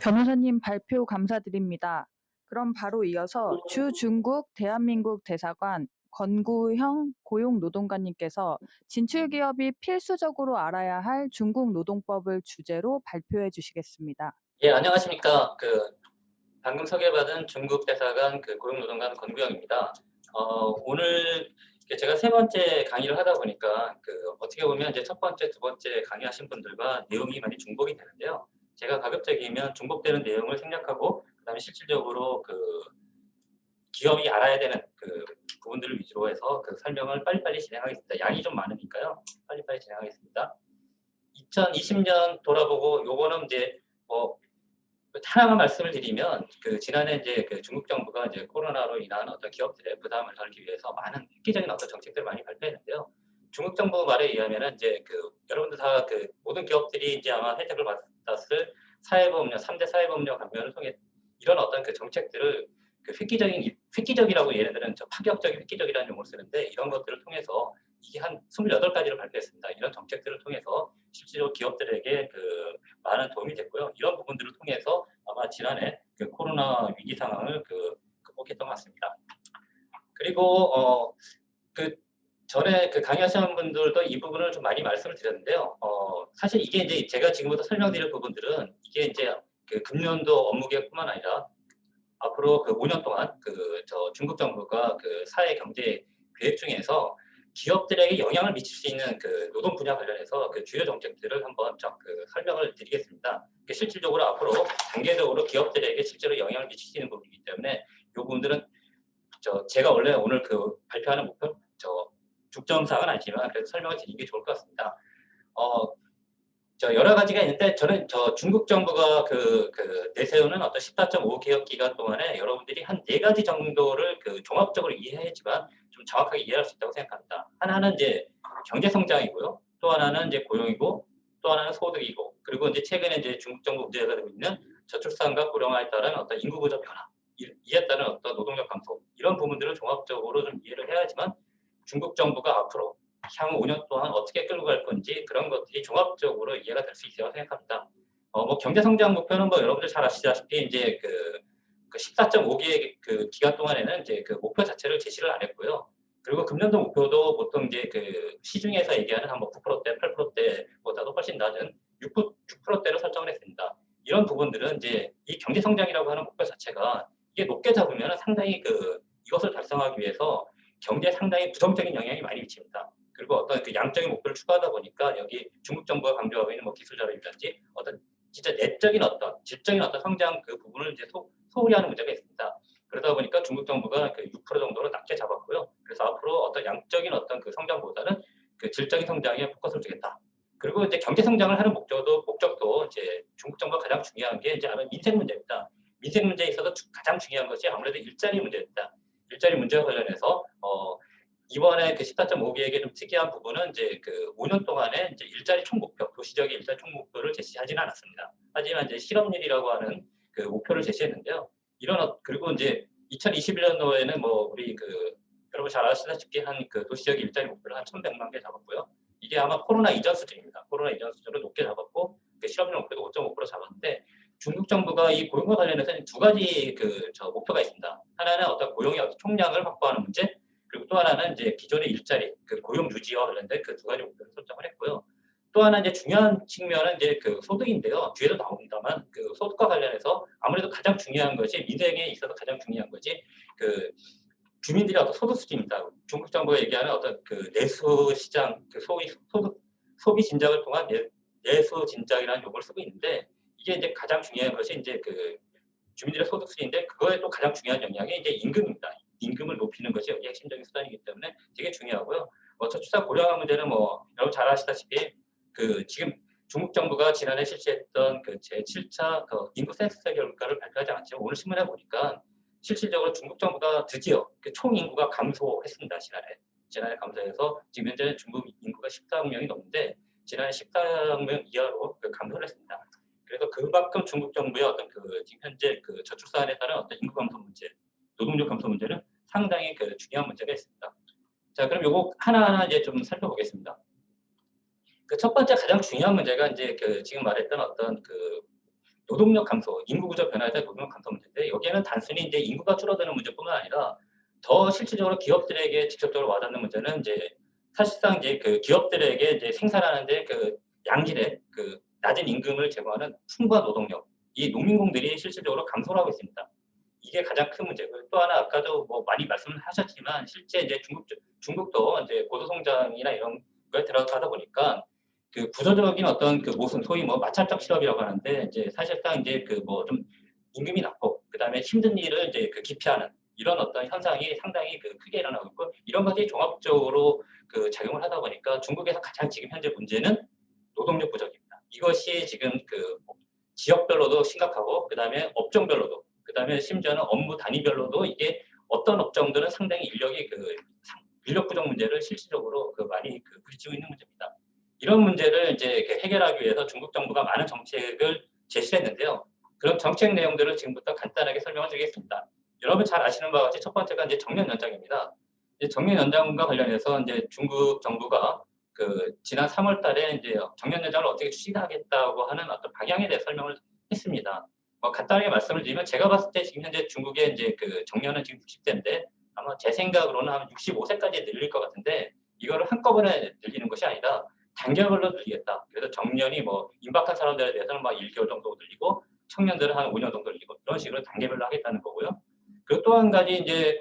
변호사님 발표 감사드립니다. 그럼 바로 이어서 주중국 대한민국 대사관 권구형 고용노동관님께서 진출기업이 필수적으로 알아야 할 중국 노동법을 주제로 발표해 주시겠습니다. 예, 안녕하십니까. 방금 소개받은 중국 대사관 고용노동관 권구영입니다. 오늘 제가 세 번째 강의를 하다 보니까 어떻게 보면 이제 첫 번째, 두 번째 강의하신 분들과 내용이 많이 중복이 되는데요. 제가 가급적이면 중복되는 내용을 생략하고 그다음에 실질적으로 기업이 알아야 되는 부분들을 위주로 해서 설명을 빨리빨리 진행하겠습니다. 양이 좀 많으니까요. 빨리빨리 진행하겠습니다. 2020년 돌아보고 요거는 이제 하나만 말씀을 드리면 지난해 이제 중국 정부가 이제 코로나로 인한 어떤 기업들의 부담을 덜기 위해서 많은 획기적인 어떤 정책들을 많이 발표했는데요. 중국 정부 말에 의하면은 이제 여러분들 다 모든 기업들이 이제 아마 혜택을 받았을 사회보험료 3대 사회보험료 감면을 통해 이런 어떤 정책들을 획기적이라고 얘네들은 파격적인 획기적이라는 용어를 쓰는데 이런 것들을 통해서 이게 한 28가지를 발표했습니다. 이런 정책들을 통해서 실제로 기업들에게 많은 도움이 됐고요. 이런 부분들을 통해서 아마 지난해 코로나 위기 상황을 극복했던 것 같습니다. 그리고 전에 강의하시는 분들도 이 부분을 좀 많이 말씀을 드렸는데요. 사실 이게 이제 제가 지금부터 설명드릴 부분들은 이게 이제 금년도 업무 계획뿐만 아니라 앞으로 5년 동안 중국 정부가 사회 경제 계획 중에서 기업들에게 영향을 미칠 수 있는 노동 분야 관련해서 주요 정책들을 한번 설명을 드리겠습니다. 실질적으로 앞으로 단계적으로 기업들에게 실제로 영향을 미칠 수 있는 부분이기 때문에 이 부분들은 제가 원래 오늘 발표하는 목표 중점 사항은 아니지만 그래도 설명을 드리는 게 좋을 것 같습니다. 여러 가지가 있는데 저는 중국 정부가 내세우는 어떤 14.5 개혁 기간 동안에 여러분들이 한 4가지 정도를 종합적으로 이해해야지만 좀 정확하게 이해할 수 있다고 생각합니다. 하나는 이제 경제 성장이고요. 또 하나는 이제 고용이고 또 하나는 소득이고 그리고 이제 최근에 이제 중국 정부 문제가 되고 있는 저출산과 고령화에 따른 어떤 인구 구조 변화 이에 따른 어떤 노동력 감소 이런 부분들을 종합적으로 좀 이해를 해야지만 중국 정부가 앞으로 향후 5년 동안 어떻게 끌고 갈 건지 그런 것들이 종합적으로 이해가 될 수 있다고 생각합니다. 뭐 경제 성장 목표는 뭐 여러분들 잘 아시다시피 이제 그 14.5개의 그 기간 동안에는 이제 그 목표 자체를 제시를 안 했고요. 그리고 금년도 목표도 보통 이제 그 시중에서 얘기하는 한 뭐 9%대, 8%대보다도 훨씬 낮은 6%대로 설정을 했습니다. 이런 부분들은 이제 이 경제 성장이라고 하는 목표 자체가 이게 높게 잡으면 상당히 이것을 달성하기 위해서 경제에 상당히 부정적인 영향이 많이 미칩니다. 그리고 어떤 그 양적인 목표를 추구하다 보니까 여기 중국 정부가 강조하고 있는 뭐 기술 자립이라든지 어떤 진짜 내적인 어떤 질적인 어떤 성장 그 부분을 이제 소홀히 하는 문제가 있습니다. 그러다 보니까 중국 정부가 그 6% 정도로 낮게 잡았고요. 그래서 앞으로 어떤 양적인 어떤 그 성장보다는 그 질적인 성장에 포커스를 두겠다. 그리고 이제 경제 성장을 하는 목적도 이제 중국 정부가 가장 중요한 게 이제 아마 민생 문제입니다. 민생 문제에 있어서 가장 중요한 것이 아무래도 일자리 문제입니다. 일자리 문제와 관련해서 이번에 그 14.5계획의 좀 특이한 부분은 이제 그 5년 동안에 이제 일자리 총 목표, 도시적인 일자리 총 목표를 제시하지는 않았습니다. 하지만 이제 실업률이라고 하는 그 목표를 제시했는데요. 그리고 이제 2021년도에는 뭐 우리 여러분 잘 아시다시피 한 그 도시적인 일자리 목표를 한 1,100만 개 잡았고요. 이게 아마 코로나 이전 수준입니다. 코로나 이전 수준을 높게 잡았고 그 실업률 목표도 5.5% 잡았는데 중국 정부가 이 고용과 관련해서 두 가지 목표가 있습니다. 하나는 어떤 고용의 어떤 총량을 확보하는 문제, 그리고 또 하나는 이제 기존의 일자리, 고용 유지와 관련된 그 두 가지 목표를 설정을 했고요. 또 하나 이제 중요한 측면은 이제 소득인데요. 뒤에도 나옵니다만 그 소득과 관련해서 아무래도 가장 중요한 것이 민생에 있어서 가장 중요한 것이 주민들의 어떤 소득 수준입니다. 중국 정부가 얘기하는 어떤 내수 시장, 소비 진작을 통한 내수 진작이라는 용어를 쓰고 있는데 이게 이제 가장 중요한 것이 이제 주민들의 소득 수준인데 그거에 또 가장 중요한 영향이 이제 임금입니다. 임금을 높이는 것이 여기 핵심적인 수단이기 때문에 되게 중요하고요. 저출산 고령화 문제는 뭐 여러분 잘 아시다시피 지금 중국 정부가 지난해 실시했던 제7차 인구 센서스 결과를 발표하지 않지만 오늘 신문에 보니까 실질적으로 중국 정부가 드디어 총 인구가 감소했습니다. 지난해 감소해서 지금 현재는 중국 인구가 14억 명이 넘는데 지난해 14억 명 이하로 감소를 했습니다. 그래서 그만큼 중국 정부의 어떤 지금 현재 저출산에 따른 어떤 인구 감소 문제, 노동력 감소 문제는 상당히 중요한 문제가 있습니다. 자, 그럼 요거 하나하나 이제 좀 살펴보겠습니다. 첫 번째 가장 중요한 문제가 이제 지금 말했던 어떤 노동력 감소, 인구 구조 변화에 대한 노동력 감소 문제인데 여기에는 단순히 이제 인구가 줄어드는 문제뿐만 아니라 더 실질적으로 기업들에게 직접적으로 와닿는 문제는 이제 사실상 이제 기업들에게 이제 생산하는데 양질의 낮은 임금을 제공하는 풍부한 노동력, 이 농민공들이 실질적으로 감소를 하고 있습니다. 이게 가장 큰 문제고요. 또 하나 아까도 뭐 많이 말씀을 하셨지만 실제 이제 중국도 이제 고도성장이나 이런 거에 들어가다 보니까 구조적인 어떤 모순, 소위 뭐 마찰적 실업이라고 하는데 이제 사실상 이제 뭐 좀 임금이 낮고 그다음에 힘든 일을 이제 기피하는 이런 어떤 현상이 상당히 크게 일어나고 있고 이런 것들이 종합적으로 작용을 하다 보니까 중국에서 가장 지금 현재 문제는 노동력 부족입니다. 이것이 지금 지역별로도 심각하고 그다음에 업종별로도 그다음에 심지어는 업무 단위별로도 이게 어떤 업종들은 상당히 인력 부족 문제를 실질적으로 많이 부딪히고 있는 문제입니다. 이런 문제를 이제 해결하기 위해서 중국 정부가 많은 정책을 제시했는데요. 그런 정책 내용들을 지금부터 간단하게 설명을 드리겠습니다. 여러분 잘 아시는 바와 같이 첫 번째가 이제 정년 연장입니다. 정년 연장과 관련해서 이제 중국 정부가 지난 3월달에 이제 정년 연장을 어떻게 추진하겠다고 하는 어떤 방향에 대해 설명을 했습니다. 간단하게 말씀을 드리면 제가 봤을 때 지금 현재 중국의 이제 정년은 지금 60세인데 아마 제 생각으로는 한 65세까지 늘릴 것 같은데 이거를 한꺼번에 늘리는 것이 아니라 단계별로 늘리겠다. 그래서 정년이 뭐 임박한 사람들에 대해서는 막 1개월 정도 늘리고 청년들은 한 5년 정도 늘리고 이런 식으로 단계별로 하겠다는 거고요. 그리고 또 한 가지 이제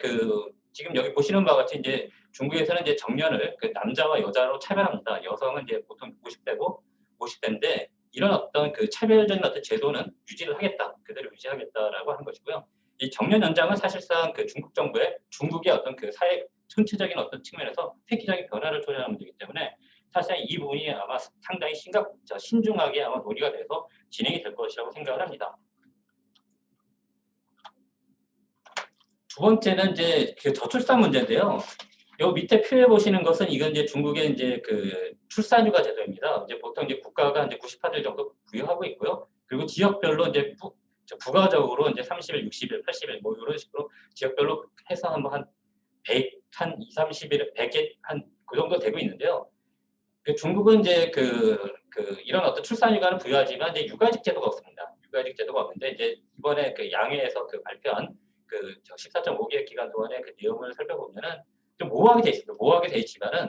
지금 여기 보시는 바와 같이 이제 중국에서는 이제 정년을 남자와 여자로 차별합니다. 여성은 이제 보통 50대인데 이런 어떤 차별적인 어떤 제도는 유지를 하겠다. 그대로 유지하겠다라고 하는 것이고요. 이 정년 연장은 사실상 중국의 어떤 사회 전체적인 어떤 측면에서 획기적인 변화를 초래하는 문제이기 때문에 사실상 이 부분이 아마 상당히 신중하게 아마 논의가 돼서 진행이 될 것이라고 생각을 합니다. 두 번째는 이제 저출산 문제인데요. 요 밑에 표에 보시는 것은 이건 이제 중국의 이제 출산휴가 제도입니다. 이제 보통 이제 국가가 이제 98일 정도 부여하고 있고요. 그리고 지역별로 이제 부가적으로 이제 30일, 60일, 80일 뭐 이런 식으로 지역별로 해서 한 100, 한 2, 30일, 100일 한 그 정도 되고 있는데요. 중국은 이제 이런 어떤 출산 휴가는 부여하지만 이제 육아직 제도가 없습니다. 육아직 제도가 없는데 이제 이번에 양회에서 발표한 14.5개월 기간 동안의 그 내용을 살펴보면은 좀 모호하게 돼 있습니다. 모호하게 돼 있지만은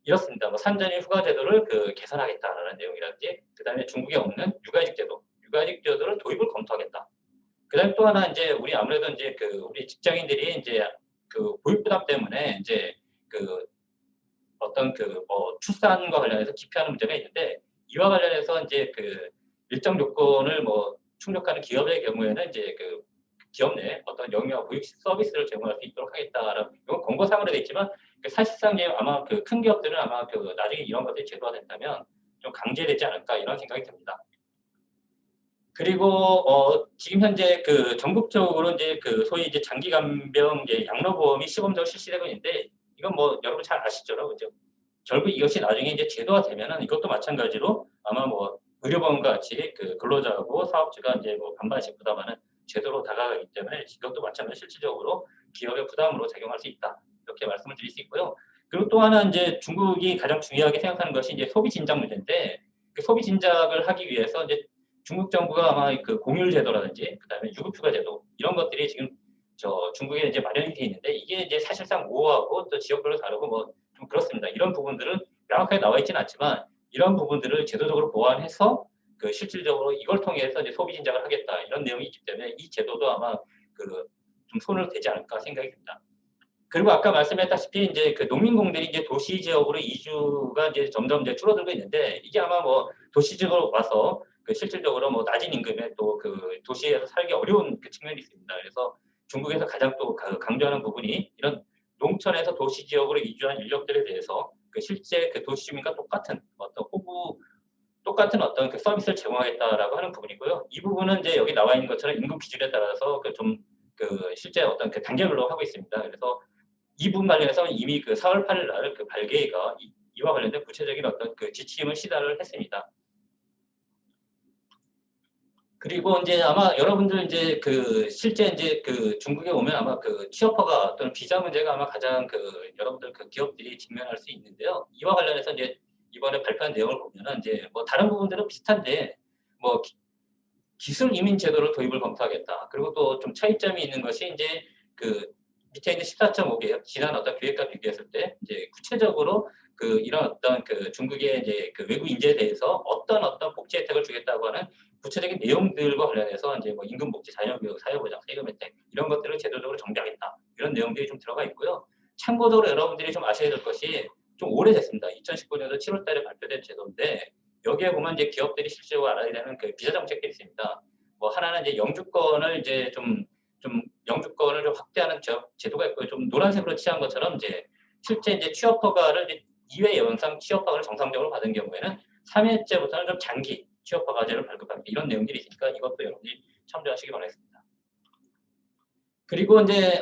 이렇습니다. 뭐 산전인 휴가 제도를 개선하겠다라는 내용이라든지, 그다음에 중국에 없는 육아직 제도를 도입을 검토하겠다. 그다음에 또 하나 이제 우리 아무래도 이제 우리 직장인들이 이제 보육 부담 때문에 이제 어떤 뭐 출산과 관련해서 기피하는 문제가 있는데, 이와 관련해서 이제 일정 요건을 뭐 충족하는 기업의 경우에는 이제 기업 내 어떤 영유아 보육 서비스를 제공할 수 있도록 하겠다라는, 이건 권고사항으로 돼 있지만 사실상 이제 아마 큰 기업들은 아마 나중에 이런 것들이 제도화된다면 좀 강제되지 않을까 이런 생각이 듭니다. 그리고 지금 현재 전국적으로 이제 소위 이제 장기 간병 이제 양로보험이 시범적으로 실시되고 있는데, 이건 뭐 여러분 잘 아시죠, 그죠? 결국 이것이 나중에 이제 제도화되면은 이것도 마찬가지로 아마 뭐 의료보험과 같이 근로자하고 사업주가 이제 뭐 반반씩 부담하는 제도로 다가가기 때문에 이것도 마찬가지로 실질적으로 기업의 부담으로 작용할 수 있다, 이렇게 말씀을 드릴 수 있고요. 그리고 또 하나 이제 중국이 가장 중요하게 생각하는 것이 이제 소비 진작 문제인데, 소비 진작을 하기 위해서 이제 중국 정부가 아마 공휴일 제도라든지 그다음에 유급휴가 제도 이런 것들이 지금 중국에 이제 마련이 돼 있는데, 이게 이제 사실상 모호하고 또 지역별로 다르고 뭐 좀 그렇습니다. 이런 부분들은 명확하게 나와 있지는 않지만 이런 부분들을 제도적으로 보완해서 실질적으로 이걸 통해서 이제 소비 진작을 하겠다 이런 내용이 있기 때문에 이 제도도 아마 좀 손을 대지 않을까 생각이 듭니다. 그리고 아까 말씀했다시피 이제 농민공들이 이제 도시 지역으로 이주가 이제 점점 이제 줄어들고 있는데, 이게 아마 뭐 도시 지역으로 와서 실질적으로 뭐 낮은 임금에 또 도시에서 살기 어려운 측면이 있습니다. 그래서 중국에서 가장 또 강조하는 부분이 이런 농촌에서 도시 지역으로 이주한 인력들에 대해서 실제 도시 주민과 똑같은 어떤 서비스를 제공하겠다라고 하는 부분이고요. 이 부분은 이제 여기 나와 있는 것처럼 임금 기준에 따라서 실제 어떤 단계별로 하고 있습니다. 그래서 이 부분 관련해서는 이미 4월 8일 날 발개가 이와 관련된 구체적인 어떤 지침을 시달을 했습니다. 그리고 이제 아마 여러분들 이제 실제 이제 중국에 오면 아마 취업허가 또는 비자 문제가 아마 가장 여러분들 기업들이 직면할 수 있는데요. 이와 관련해서 이제 이번에 발표한 내용을 보면은 이제 뭐 다른 부분들은 비슷한데, 뭐 기술 이민 제도를 도입을 검토하겠다. 그리고 또 좀 차이점이 있는 것이 이제 밑에 있는 14.5개월 지난 어떤 계획과 비교했을 때 이제 구체적으로 이런 어떤 중국의 이제 외국 인재에 대해서 어떤 복지 혜택을 주겠다고 하는 구체적인 내용들과 관련해서 이제 뭐 임금복지, 자녀교육, 사회보장, 세금 혜택 이런 것들을 제도적으로 정비하겠다, 이런 내용들이 좀 들어가 있고요. 참고적으로 여러분들이 좀 아셔야 될 것이 좀 오래됐습니다. 2019년도 7월달에 발표된 제도인데, 여기에 보면 이제 기업들이 실제로 알아야 되는 비자 정책들이 있습니다. 뭐 하나는 이제 영주권을 이제 좀 영주권을 좀 확대하는 제도가 있고요. 좀 노란색으로 칠한 것처럼 이제 실제 이제 취업 허가를 2회 연상 취업 허가를 정상적으로 받은 경우에는 3회째부터는 좀 장기 취업 허가제를 발급합니다. 이런 내용들이 있으니까 이것도 여러분들이 참조하시기 바라겠습니다. 그리고 이제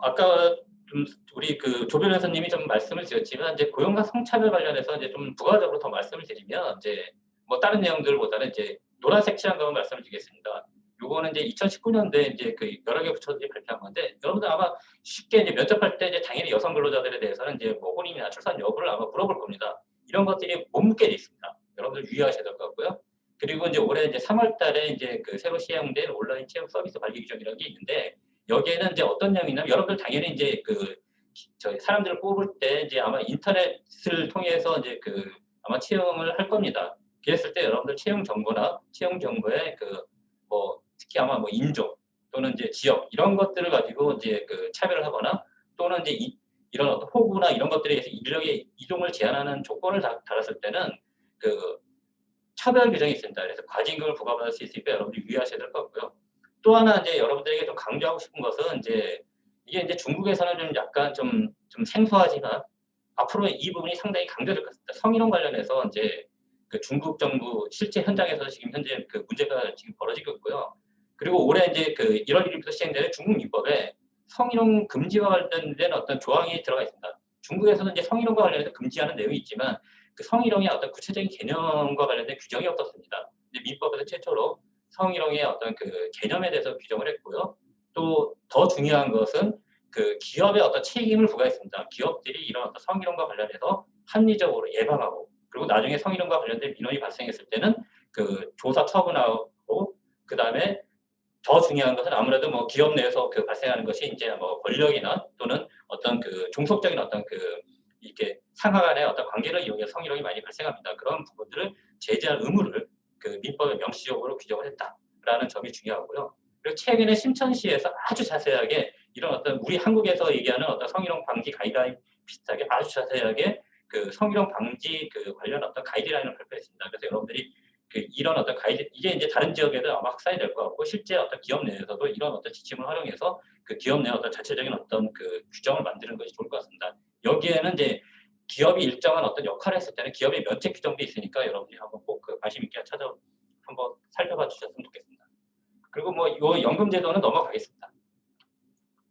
아까 좀 우리 조 변호사님이 좀 말씀을 드렸지만, 이제 고용과 성차별 관련해서 이제 좀 부가적으로 더 말씀을 드리면, 이제 뭐 다른 내용들보다는 이제 노란색 칠한 것만 말씀을 드리겠습니다. 요거는 이제 2019년도에 이제 여러 개 부처들이 발표한 건데, 여러분들 아마 쉽게 이제 면접할 때 이제 당연히 여성 근로자들에 대해서는 이제 뭐 혼인이나 출산 여부를 아마 물어볼 겁니다. 이런 것들이 못 묻게 돼 있습니다. 여러분들 유의하셔야 될 것 같고요. 그리고 이제 올해 이제 3월달에 이제 새로 시행된 온라인 채용 서비스 관리 규정이라는 게 있는데, 여기에는 이제 어떤 내용이냐면, 여러분들 당연히 이제 저희 사람들을 뽑을 때 이제 아마 인터넷을 통해서 이제 아마 채용을 할 겁니다. 그랬을 때 여러분들 채용 정보나 채용 정보에 뭐 특히 아마 뭐 인종 또는 이제 지역 이런 것들을 가지고 이제 차별을 하거나, 또는 이제 이런 어떤 호구나 이런 것들에 의해서 인력의 이동을 제한하는 조건을 달았을 때는 차별 규정이 있습니다. 그래서 과징금을 부과받을 수 있으니까 여러분들이 유의하셔야 될 것 같고요. 또 하나 이제 여러분들에게 좀 강조하고 싶은 것은 이제 이게 이제 중국에서는 좀 약간 좀 생소하지만 앞으로 이 부분이 상당히 강조될 것 같습니다. 성희롱 관련해서 이제 중국 정부 실제 현장에서 지금 현재 문제가 지금 벌어지고 있고요. 그리고 올해 이제 1월 1일부터 시행되는 중국 입법에 성희롱 금지와 관련된 어떤 조항이 들어가 있습니다. 중국에서는 이제 성희롱과 관련해서 금지하는 내용이 있지만 성희롱의 어떤 구체적인 개념과 관련된 규정이 없었습니다. 근데 민법에서 최초로 성희롱의 어떤 그 개념에 대해서 규정을 했고요. 또 더 중요한 것은 그 기업의 어떤 책임을 부과했습니다. 기업들이 이런 어떤 성희롱과 관련해서 합리적으로 예방하고, 그리고 나중에 성희롱과 관련된 민원이 발생했을 때는 그 조사 처분하고, 그다음에 더 중요한 것은 아무래도 뭐 기업 내에서 그 발생하는 것이 이제 뭐 권력이나 또는 어떤 그 종속적인 어떤 그 이렇게 상하 간의 어떤 관계를 이용해 성희롱이 많이 발생합니다. 그런 부분들을 제재할 의무를 그 민법에 명시적으로 규정을 했다라는 점이 중요하고요. 그리고 최근에 심천시에서 아주 자세하게 이런 어떤 우리 한국에서 얘기하는 어떤 성희롱 방지 가이드라인 비슷하게 아주 자세하게 그 성희롱 방지 그 관련 어떤 가이드라인을 발표했습니다. 그래서 여러분들이 그 이런 어떤 가이드, 이게 이제 다른 지역에도 아마 확산이 될 것 같고, 실제 어떤 기업 내에서도 이런 어떤 지침을 활용해서 그 기업 내 어떤 자체적인 어떤 그 규정을 만드는 것이 좋을 것 같습니다. 여기에는 이제 기업이 일정한 어떤 역할을 했을 때는 기업의 면책 규정도 있으니까 여러분들이 한번 꼭 그 관심 있게 한번 살펴봐 주셨으면 좋겠습니다. 그리고 뭐 요 연금 제도는 넘어가겠습니다.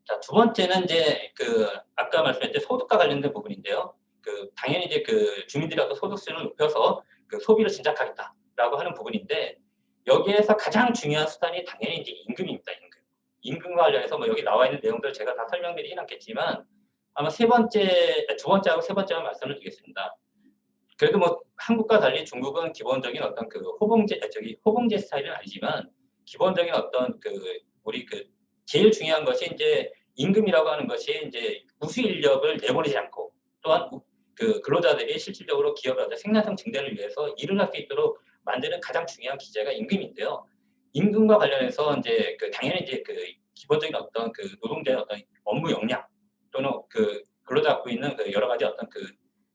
자, 두 번째는 이제 그 아까 말씀했던 소득과 관련된 부분인데요. 그 당연히 이제 그 주민들이 어떤 소득 수준을 높여서 그 소비를 진작하겠다라고 하는 부분인데, 여기에서 가장 중요한 수단이 당연히 이제 임금입니다. 임금. 임금과 관련해서 뭐 여기 나와 있는 내용들 제가 다 설명드리진 않겠지만, 아마 두 번째하고 세 번째만 말씀을 드리겠습니다. 그래도 뭐 한국과 달리 중국은 기본적인 어떤 그 호봉제 스타일은 아니지만, 기본적인 어떤 그 우리 그 제일 중요한 것이 이제 임금이라고 하는 것이 이제 우수 인력을 내보내지 않고, 또한 그 근로자들이 실질적으로 기업의 어떤 생산성 증대를 위해서 일을 할 수 있도록 만드는 가장 중요한 기제가 임금인데요. 임금과 관련해서 이제 그 당연히 이제 그 기본적인 어떤 그 노동자의 어떤 업무 역량 또는 그 근로자가 갖고 있는 그 여러 가지 어떤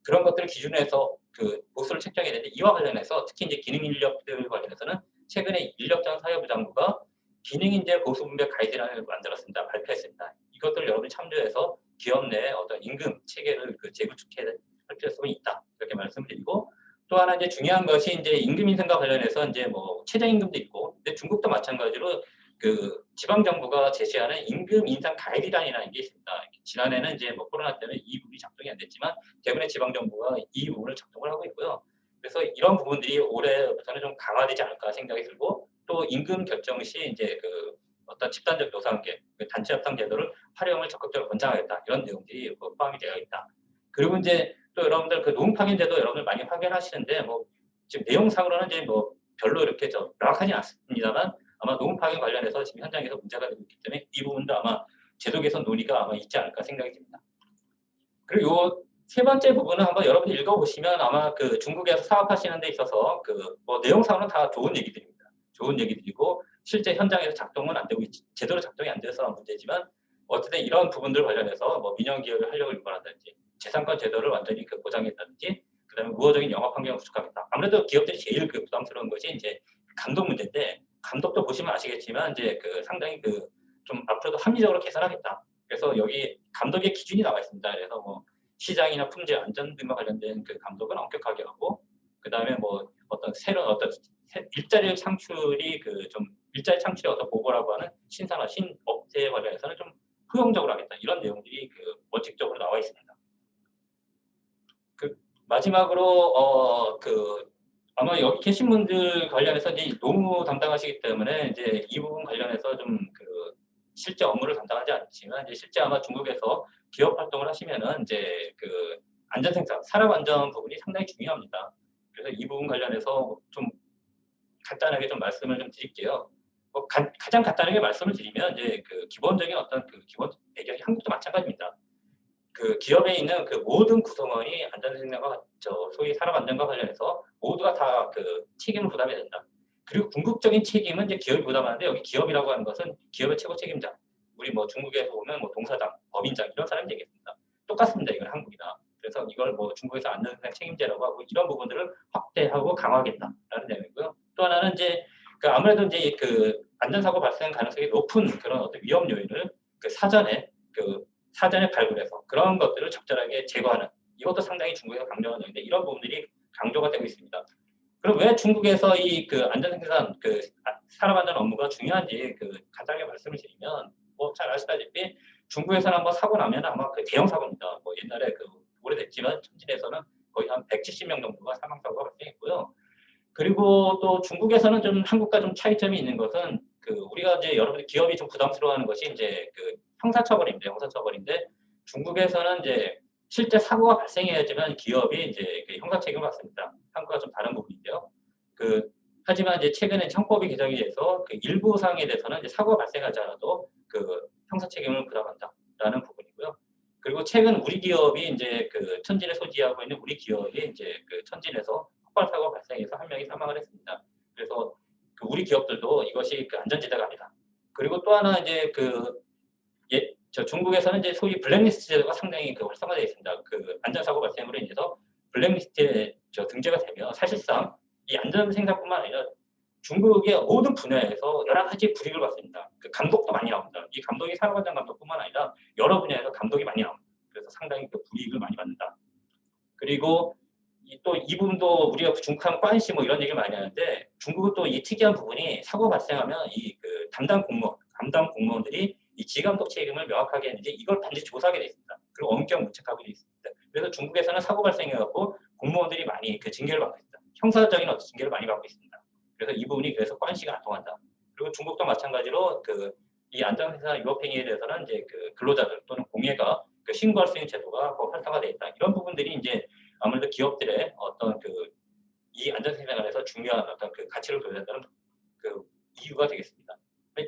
그런 것들을 기준으로 해서 그 보수를 책정해야 되는데, 이와 관련해서 특히 이제 기능 인력들 관련해서는 최근에 인력장 사회부 장부가 기능인재 보수 분배 가이드라인을 만들었습니다. 발표했습니다. 이것들을 여러분이 참조해서 기업 내 어떤 임금 체계를 그 재구축해야 할 필요성이 있다. 이렇게 말씀드리고, 또 하나 이제 중요한 것이 이제 임금 인상과 관련해서 이제 뭐 최저임금도 있고, 근데 중국도 마찬가지로 그 지방 정부가 제시하는 임금 인상 가이드라인이라는 게 있습니다. 지난해는 이제 뭐 코로나 때문에 이 부분이 작동이 안 됐지만 대부분의 지방 정부가 이 부분을 작동을 하고 있고요. 그래서 이런 부분들이 올해부터는 좀 강화되지 않을까 생각이 들고, 또 임금 결정 시 이제 그 어떤 집단적 노사관계, 그 단체 협상 제도를 활용을 적극적으로 권장하겠다, 이런 내용들이 포함이 되어 있다. 그리고 이제 또 여러분들 그 노무 파견 제도 여러분들 많이 확인하시는데, 뭐 지금 내용상으로는 이제 뭐 별로 이렇게 명확하진 않습니다만, 아마 노무 파견 관련해서 지금 현장에서 문제가 되고 있기 때문에 이 부분도 아마 제도 개선 논의가 아마 있지 않을까 생각이 듭니다. 그리고 요 세 번째 부분은 한번 여러분이 읽어보시면 아마 그 중국에서 사업하시는 데 있어서 그 뭐 내용상으로는 다 좋은 얘기들입니다. 좋은 얘기들이고, 실제 현장에서 작동은 안 되고 제대로 작동이 안 돼서 문제지만, 어쨌든 이런 부분들 관련해서 뭐 민영 기업의 활력을 유발한다든지 재산권 제도를 완전히 그 보장했다든지, 그다음에 우호적인 영업 환경을 구축하겠다. 아무래도 기업들이 제일 그 부담스러운 것이 이제 감독 문제인데, 감독도 보시면 아시겠지만 이제 그 상당히 그 좀 앞으로도 합리적으로 개선하겠다. 그래서 여기 감독의 기준이 나와 있습니다. 그래서 뭐 시장이나 품질 안전 등과 관련된 그 감독은 엄격하게 하고, 그다음에 뭐 어떤 새로운 어떤 일자리 창출이 그 좀 일자리 창출의 어떤 보고라고 하는 신산업 신업체에 관련해서는 좀 효용적으로 하겠다. 이런 내용들이 그 원칙적으로 나와 있습니다. 그 마지막으로 아마 여기 계신 분들 관련해서 이제 노무 담당하시기 때문에 이제 이 부분 관련해서 좀 그 실제 업무를 담당하지 않지만, 이제 실제 아마 중국에서 기업 활동을 하시면은 이제 그 안전 생산, 산업 안전 부분이 상당히 중요합니다. 그래서 이 부분 관련해서 좀 간단하게 좀 말씀을 좀 드릴게요. 뭐 가장 간단하게 말씀을 드리면 이제 그 기본적인 어떤 그 기본 배경이 한국도 마찬가지입니다. 그 기업에 있는 그 모든 구성원이 안전생명과 소위 산업 안전과 관련해서 모두가 다 그 책임을 부담해야 된다. 그리고 궁극적인 책임은 이제 기업이 부담하는데, 여기 기업이라고 하는 것은 기업의 최고 책임자. 우리 뭐 중국에서 보면 뭐 동사장, 법인장 이런 사람이 되겠습니다. 똑같습니다. 이건 한국이나. 그래서 이걸 뭐 중국에서 안전생명 책임제라고 하고, 이런 부분들을 확대하고 강화하겠다라는 내용이고요. 또 하나는 이제 그 아무래도 이제 그 안전사고 발생 가능성이 높은 그런 어떤 위험 요인을 그 사전에 발굴해서 그런 것들을 적절하게 제거하는, 이것도 상당히 중국에서 강조하는 내용인데, 이런 부분들이 강조가 되고 있습니다. 그럼 왜 중국에서 이 그 안전생산 산업 안전 업무가 중요한지 그 간단하게 말씀을 드리면, 뭐 잘 아시다시피 중국에서는 한번 사고 나면 아마 그 대형 사고입니다. 뭐 옛날에 그 오래됐지만 천진에서는 거의 한 170명 정도가 사망 사고가 발생했고요. 그리고 또 중국에서는 좀 한국과 좀 차이점이 있는 것은 그 우리가 이제 여러분들 기업이 좀 부담스러워하는 것이 이제 그 형사처벌입니다. 형사처벌인데 중국에서는 이제 실제 사고가 발생해야지만 기업이 이제 그 형사 책임을 받습니다. 한국과 좀 다른 부분인데요. 그 하지만 이제 최근에 형법이 개정이 돼서 그 일부 사항에 대해서는 이제 사고가 발생하지 않아도 그 형사 책임을 부담한다라는 부분이고요. 그리고 최근 우리 기업이 이제 그 천진에 소지하고 있는 우리 기업이 이제 그 천진에서 폭발 사고가 발생해서 한 명이 사망을 했습니다. 그래서 그 우리 기업들도 이것이 그 안전지대가 아니다. 그리고 또 하나 이제 저 중국에서는 이제 소위 블랙리스트 제도가 상당히 그 활성화되어 있습니다. 그 안전사고 발생으로 인해서 블랙리스트에 등재가 되면 사실상 이 안전생산뿐만 아니라 중국의 모든 분야에서 여러 가지 불이익을 받습니다. 그 감독도 많이 나옵니다. 이 감독이 산업안전 감독뿐만 아니라 여러 분야에서 감독이 많이 나옵니다. 그래서 상당히 그 불이익을 많이 받는다. 그리고 또 이 부분도 우리가 중국하면 관시 뭐 이런 얘기를 많이 하는데 중국은 또 이 특이한 부분이 사고 발생하면 이 그 담당 공무원들이 이 지감독 책임을 명확하게 했는지 이걸 반드시 조사하게 돼 있습니다. 그리고 엄격 문책하게 돼 있습니다. 그래서 중국에서는 사고 발생해갖고 공무원들이 많이 그 징계를 받고 있습니다. 형사적인 어떤 징계를 많이 받고 있습니다. 그래서 이 부분이 그래서 관시가 안 통한다. 그리고 중국도 마찬가지로 그 이 안전회사 위법행위에 대해서는 이제 그 근로자들 또는 공예가 그 신고할 수 있는 제도가 활성화되어 있다. 이런 부분들이 이제 아무래도 기업들의 어떤 그 이 안전생산에서 중요한 어떤 그 가치를 보여준다는 그 이유가 되겠습니다.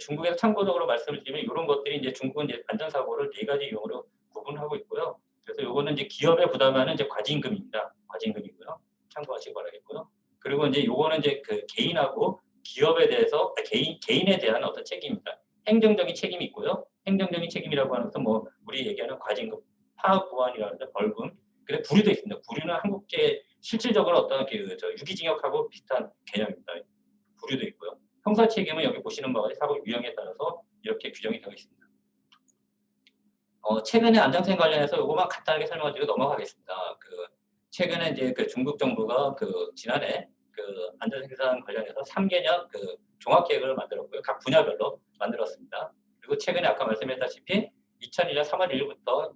중국에서 참고적으로 말씀을 드리면 이런 것들이 이제 중국은 이제 안전사고를 4가지 유형으로 구분하고 있고요. 그래서 요거는 이제 기업에 부담하는 이제 과징금입니다. 과징금이고요. 참고하시기 바라겠고요. 그리고 이제 요거는 이제 그 개인하고 기업에 대해서 개인에 대한 어떤 책임입니다. 행정적인 책임이 있고요. 행정적인 책임이라고 하는 것은 뭐 우리 얘기하는 과징금, 파업 보완이라든지 벌금, 근데 불이도 있습니다. 불이는 한국계 실질적으로 어떤 유기징역하고 비슷한 개념입니다. 불이도 있고요. 형사 책임은 여기 보시는 바와 같이 사고 유형에 따라서 이렇게 규정이 되어 있습니다. 최근에 안전생 관련해서 이것만 간단하게 설명드리고 넘어가겠습니다. 최근에 이제 그 중국 정부가 지난해 안전생산 관련해서 3개년 종합 계획을 만들었고요. 각 분야별로 만들었습니다. 그리고 최근에 아까 말씀했다시피 2001년 3월 1일부터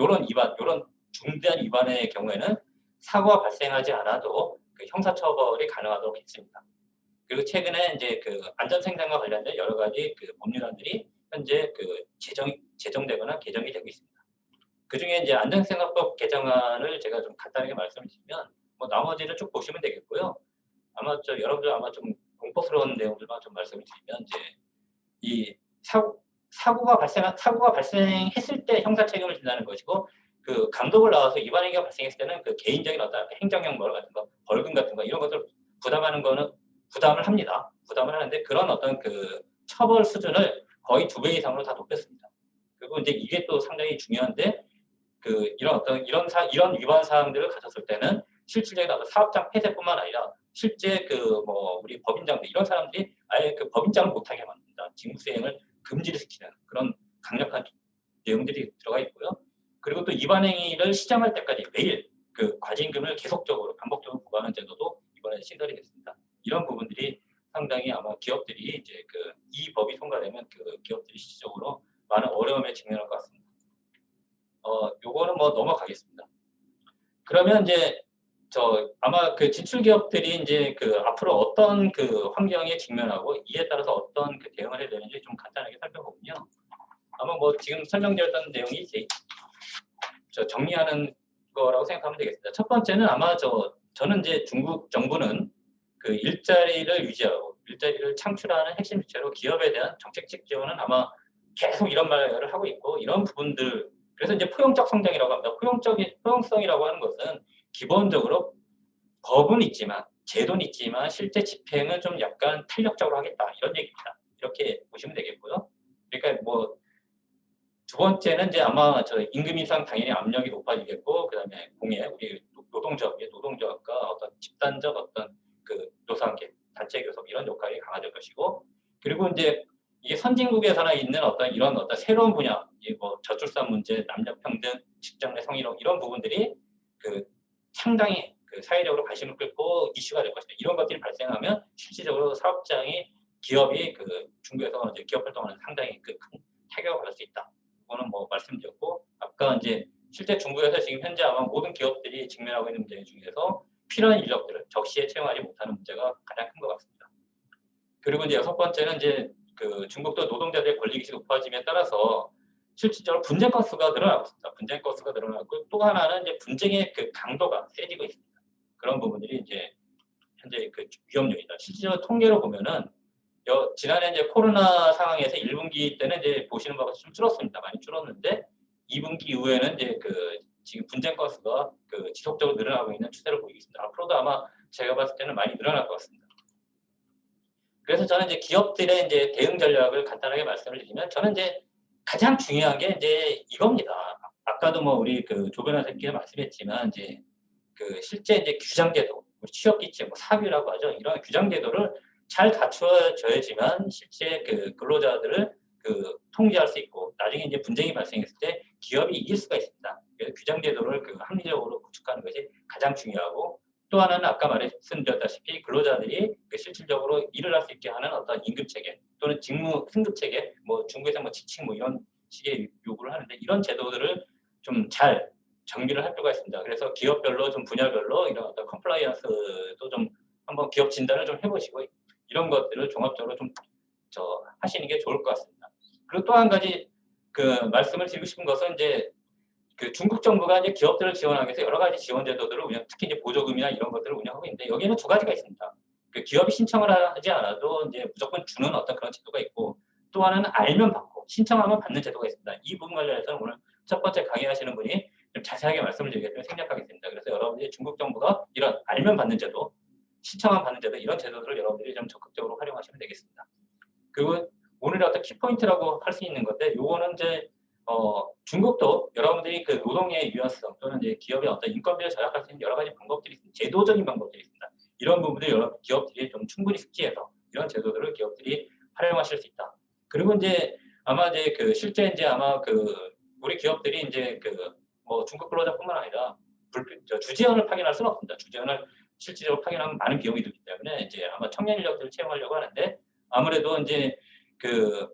요런 중대한 위반의 경우에는 사고가 발생하지 않아도 형사처벌이 가능하도록 했습니다. 그리고 최근에 이제 안전생산과 관련된 여러 가지 법률안들이 현재 제정되거나 개정이 되고 있습니다. 그 중에 이제 안전생산법 개정안을 제가 좀 간단하게 말씀을 드리면 뭐 나머지를 쭉 보시면 되겠고요. 아마 여러분들 아마 좀 공포스러운 내용들만 좀 말씀을 드리면 이제 이 사고가 발생했을 때 형사 책임을 진다는 것이고 감독을 나와서 위반 행위가 발생했을 때는 개인적인 어떤 행정형 벌 같은 거, 벌금 같은 거 이런 것들 부담하는 거는 부담을 합니다. 부담을 하는데 그런 어떤 처벌 수준을 거의 2배 이상으로 다 높였습니다. 그리고 이제 이게 또 상당히 중요한데 이런 위반 사항들을 가졌을 때는 실질적인 어떤 사업장 폐쇄뿐만 아니라 실제 우리 법인장들 이런 사람들이 아예 법인장을 못하게 만든다. 직무수행을 금지를 시키는 그런 강력한 내용들이 들어가 있고요. 그리고 또 위반 행위를 시정할 때까지 매일 과징금을 계속적으로 반복적으로 부과하는 제도도 이번에 신설이 됐습니다. 이런 부분들이 상당히 아마 기업들이 이제 이 법이 통과되면 기업들이 실질적으로 많은 어려움에 직면할 것 같습니다. 요거는 뭐 넘어가겠습니다. 그러면 이제 아마 진출 기업들이 이제 앞으로 어떤 환경에 직면하고 이에 따라서 어떤 대응을 해야 되는지 좀 간단하게 살펴보면요. 아마 뭐 지금 설명드렸던 내용이 이제 정리하는 거라고 생각하면 되겠습니다. 첫 번째는 아마 저는 이제 중국 정부는 일자리를 유지하고 일자리를 창출하는 핵심 주체로 기업에 대한 정책적 지원은 아마 계속 이런 말을 하고 있고 이런 부분들 그래서 이제 포용적 성장이라고 합니다. 포용성이라고 하는 것은 기본적으로 법은 있지만 제도는 있지만 실제 집행은 좀 약간 탄력적으로 하겠다 이런 얘기입니다. 이렇게 보시면 되겠고요. 그러니까 뭐 두 번째는 이제 아마 임금 인상 당연히 압력이 높아지겠고 그다음에 공예 우리 노동조합과 어떤 집단적 어떤 노사관계 단체 교섭 이런 역할이 강화될 것이고 그리고 이제 이게 선진국에서나 있는 이런 새로운 분야 뭐 저출산 문제 남녀 평등 직장 내 성희롱 이런 부분들이 상당히 사회적으로 관심을 끌고 이슈가 될 것이다. 이런 것들이 발생하면 실질적으로 기업이 중국에서 이제 기업 활동하는 상당히 큰 타격을 받을 수 있다. 그거는 뭐 말씀드렸고 아까 이제 실제 중국에서 지금 현재 아마 모든 기업들이 직면하고 있는 문제 중에서 필요한 인력들을 적시에 채용하지 못하는 문제가 가장 큰 것 같습니다. 그리고 이제 여섯 번째는 이제 그 중국도 노동자들의 권리의식이 높아짐에 따라서 실질적으로 분쟁 건수가 늘어나고 있습니다. 분쟁 건수가 늘어나고 또 하나는 이제 분쟁의 그 강도가 세지고 있습니다. 그런 부분들이 이제 현재 그 위험 요인이다. 실질적으로 통계로 보면은 지난해 이제 코로나 상황에서 1분기 때는 이제 보시는 바가 좀 줄었습니다. 많이 줄었는데 2분기 이후에는 이제 그 지금 분쟁 건수가 그 지속적으로 늘어나고 있는 추세를 보이고 있습니다. 앞으로도 아마 제가 봤을 때는 많이 늘어날 것 같습니다. 그래서 저는 이제 기업들의 이제 대응 전략을 간단하게 말씀을 드리면 저는 이제 가장 중요한 게 이제 이겁니다. 아까도 뭐 우리 그 조 변호사님께서 말씀했지만 이제 그 실제 이제 규정 제도, 우리 취업 기치, 뭐 사규라고 하죠. 이런 규정 제도를 잘 갖추어져야지만 실제 그 근로자들을 그 통제할 수 있고 나중에 이제 분쟁이 발생했을 때 기업이 이길 수가 있습니다. 그래서 규정 제도를 그 합리적으로 구축하는 것이 가장 중요하고 또 하나는 아까 말씀드렸다시피 근로자들이 그 실질적으로 일을 할 수 있게 하는 어떤 임금 체계 또는 직무 승급 체계, 뭐 중국에서 뭐 지칭 뭐 이런 식의 요구를 하는데 이런 제도들을 좀 잘 정비를 할 필요가 있습니다. 그래서 기업별로 좀 분야별로 이런 어떤 컴플라이언스도 좀 한번 기업 진단을 좀 해보시고 이런 것들을 종합적으로 좀 하시는 게 좋을 것 같습니다. 그리고 또 한 가지 그 말씀을 드리고 싶은 것은 이제 그 중국 정부가 이제 기업들을 지원하기 위해서 여러 가지 지원 제도들을 특히 이제 보조금이나 이런 것들을 운영하고 있는데 여기에는 두 가지가 있습니다. 그 기업이 신청을 하지 않아도 이제 무조건 주는 어떤 그런 제도가 있고 또 하나는 알면 받고 신청하면 받는 제도가 있습니다. 이 부분 관련해서는 오늘 첫 번째 강의하시는 분이 좀 자세하게 말씀을 드리기 때문에 생략하겠습니다. 그래서 여러분들이 중국 정부가 이런 알면 받는 제도, 신청하면 받는 제도 이런 제도들을 여러분들이 좀 적극적으로 활용하시면 되겠습니다. 그리고 오늘의 어떤 키포인트라고 할 수 있는 건데 요거는 이제 중국도 여러분들이 그 노동의 유연성 또는 이제 기업의 어떤 인건비를 절약할 수 있는 여러 가지 방법들이 있습니다. 제도적인 방법들이 있습니다. 이런 부분들 여러 기업들이 좀 충분히 숙지해서 이런 제도들을 기업들이 활용하실 수 있다. 그리고 이제 아마 이제 그 실제 이제 아마 그 우리 기업들이 이제 그 뭐 중국 근로자뿐만 아니라 주재원을 파견할 수는 없습니다. 주재원을 실질적으로 파견하면 많은 비용이 들기 때문에 이제 아마 청년 인력들을 채용하려고 하는데 아무래도 이제 그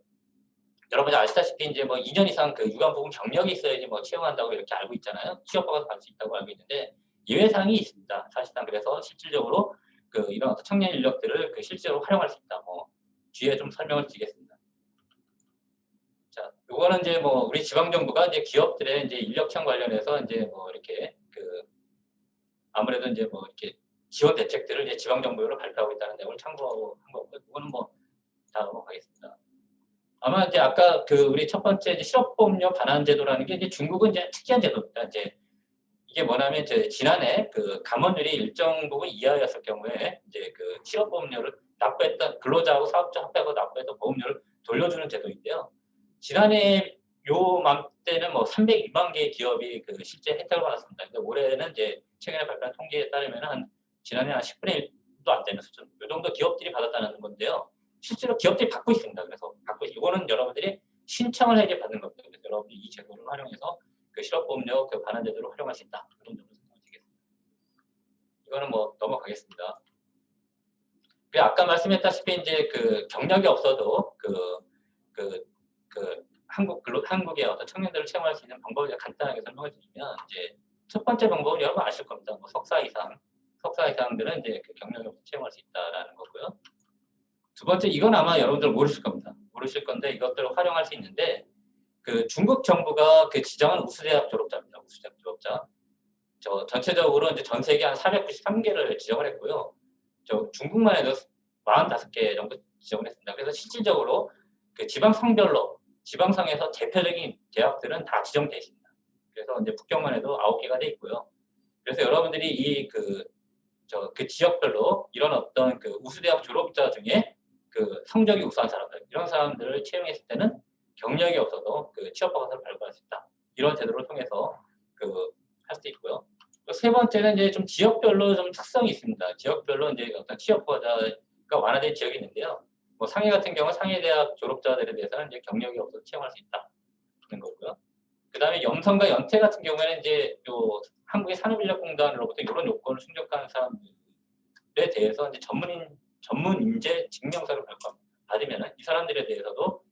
여러분이 아시다시피 이제 뭐 2년 이상 그 유관부분 경력이 있어야지 뭐 채용한다고 이렇게 알고 있잖아요. 취업허가도 받을 수 있다고 알고 있는데 예외 사항이 있습니다. 사실상 그래서 실질적으로 그 이런 청년 인력들을 그 실제로 활용할 수 있다. 뭐 뒤에 좀 설명을 드리겠습니다. 자, 요거는 이제 뭐 우리 지방 정부가 이제 기업들의 이제 인력청 관련해서 이제 뭐 이렇게 그 아무래도 이제 뭐 이렇게 지원 대책들을 이제 지방 정부로 발표하고 있다는 내용을 참고한 거고요. 이거는 뭐 다 넘어가겠습니다. 아마 이제 아까 그 우리 첫 번째 이제 실업보험료 반환 제도라는 게 이제 중국은 이제 특이한 제도입니다. 이제 이게 뭐냐면 이제 지난해 그 감원율이 일정 부분 이하였을 경우에 이제 그 실업보험료를 납부했던 근로자하고 사업자 합해서 납부했던 보험료를 돌려주는 제도인데요. 지난해 요 맘때는 뭐 302만 개의 기업이 그 실제 혜택을 받았습니다. 근데 올해는 이제 최근에 발표한 통계에 따르면 한 지난해 한 10분의 1도 안 되는 수준. 이 정도 기업들이 받았다는 건데요. 실제로 기업들이 받고 있습니다. 그래서 이거는 여러분들이 신청을 해야 받는 겁니다. 그래서 여러분들이 이 제도를 활용해서 그 실업보험료 그 반환 제도를 활용할 수 있다. 그런 점을 설명드리겠습니다. 이거는 뭐 넘어가겠습니다. 아까 말씀했다시피 이제 그 경력이 없어도 한국의 어떤 청년들을 채용할 수 있는 방법을 간단하게 설명을 드리면 이제 첫 번째 방법은 여러분 아실 겁니다. 뭐 석사 이상들은 이제 그 경력이 없어 채용할 수 있다라는 거고요. 두 번째 이건 아마 여러분들 모르실 겁니다. 모르실 건데 이것들을 활용할 수 있는데 그 중국 정부가 그 지정한 우수대학 졸업자입니다. 우수대학 졸업자. 전체적으로 이제 전 세계 한 493개를 지정을 했고요. 중국만 해도 45개 정도 지정을 했습니다. 그래서 실질적으로 그 지방성별로 지방성에서 대표적인 대학들은 다 지정돼 있습니다. 그래서 이제 북경만 해도 9개가 돼 있고요. 그래서 여러분들이 그 지역별로 이런 어떤 그 우수대학 졸업자 중에 그 성적이 우수한 사람들 이런 사람들을 채용했을 때는 경력이 없어도 그 취업허가서를 발급할 수 있다. 이런 제도를 통해서 그 할 수 있고요. 또 세 번째는 이제 좀 지역별로 좀 특성이 있습니다. 지역별로 이제 어떤 취업허가가 완화된 지역이 있는데요. 뭐 상해 같은 경우 상해대학 졸업자들에 대해서는 이제 경력이 없어도 채용할 수 있다는 거고요. 그다음에 염성과 연태 같은 경우에는 이제 요 한국의 산업인력공단으로부터 이런 요건을 충족하는 사람들에 대해서 이제 전문 인재 증명서를 받으면 이 사람들에 대해서도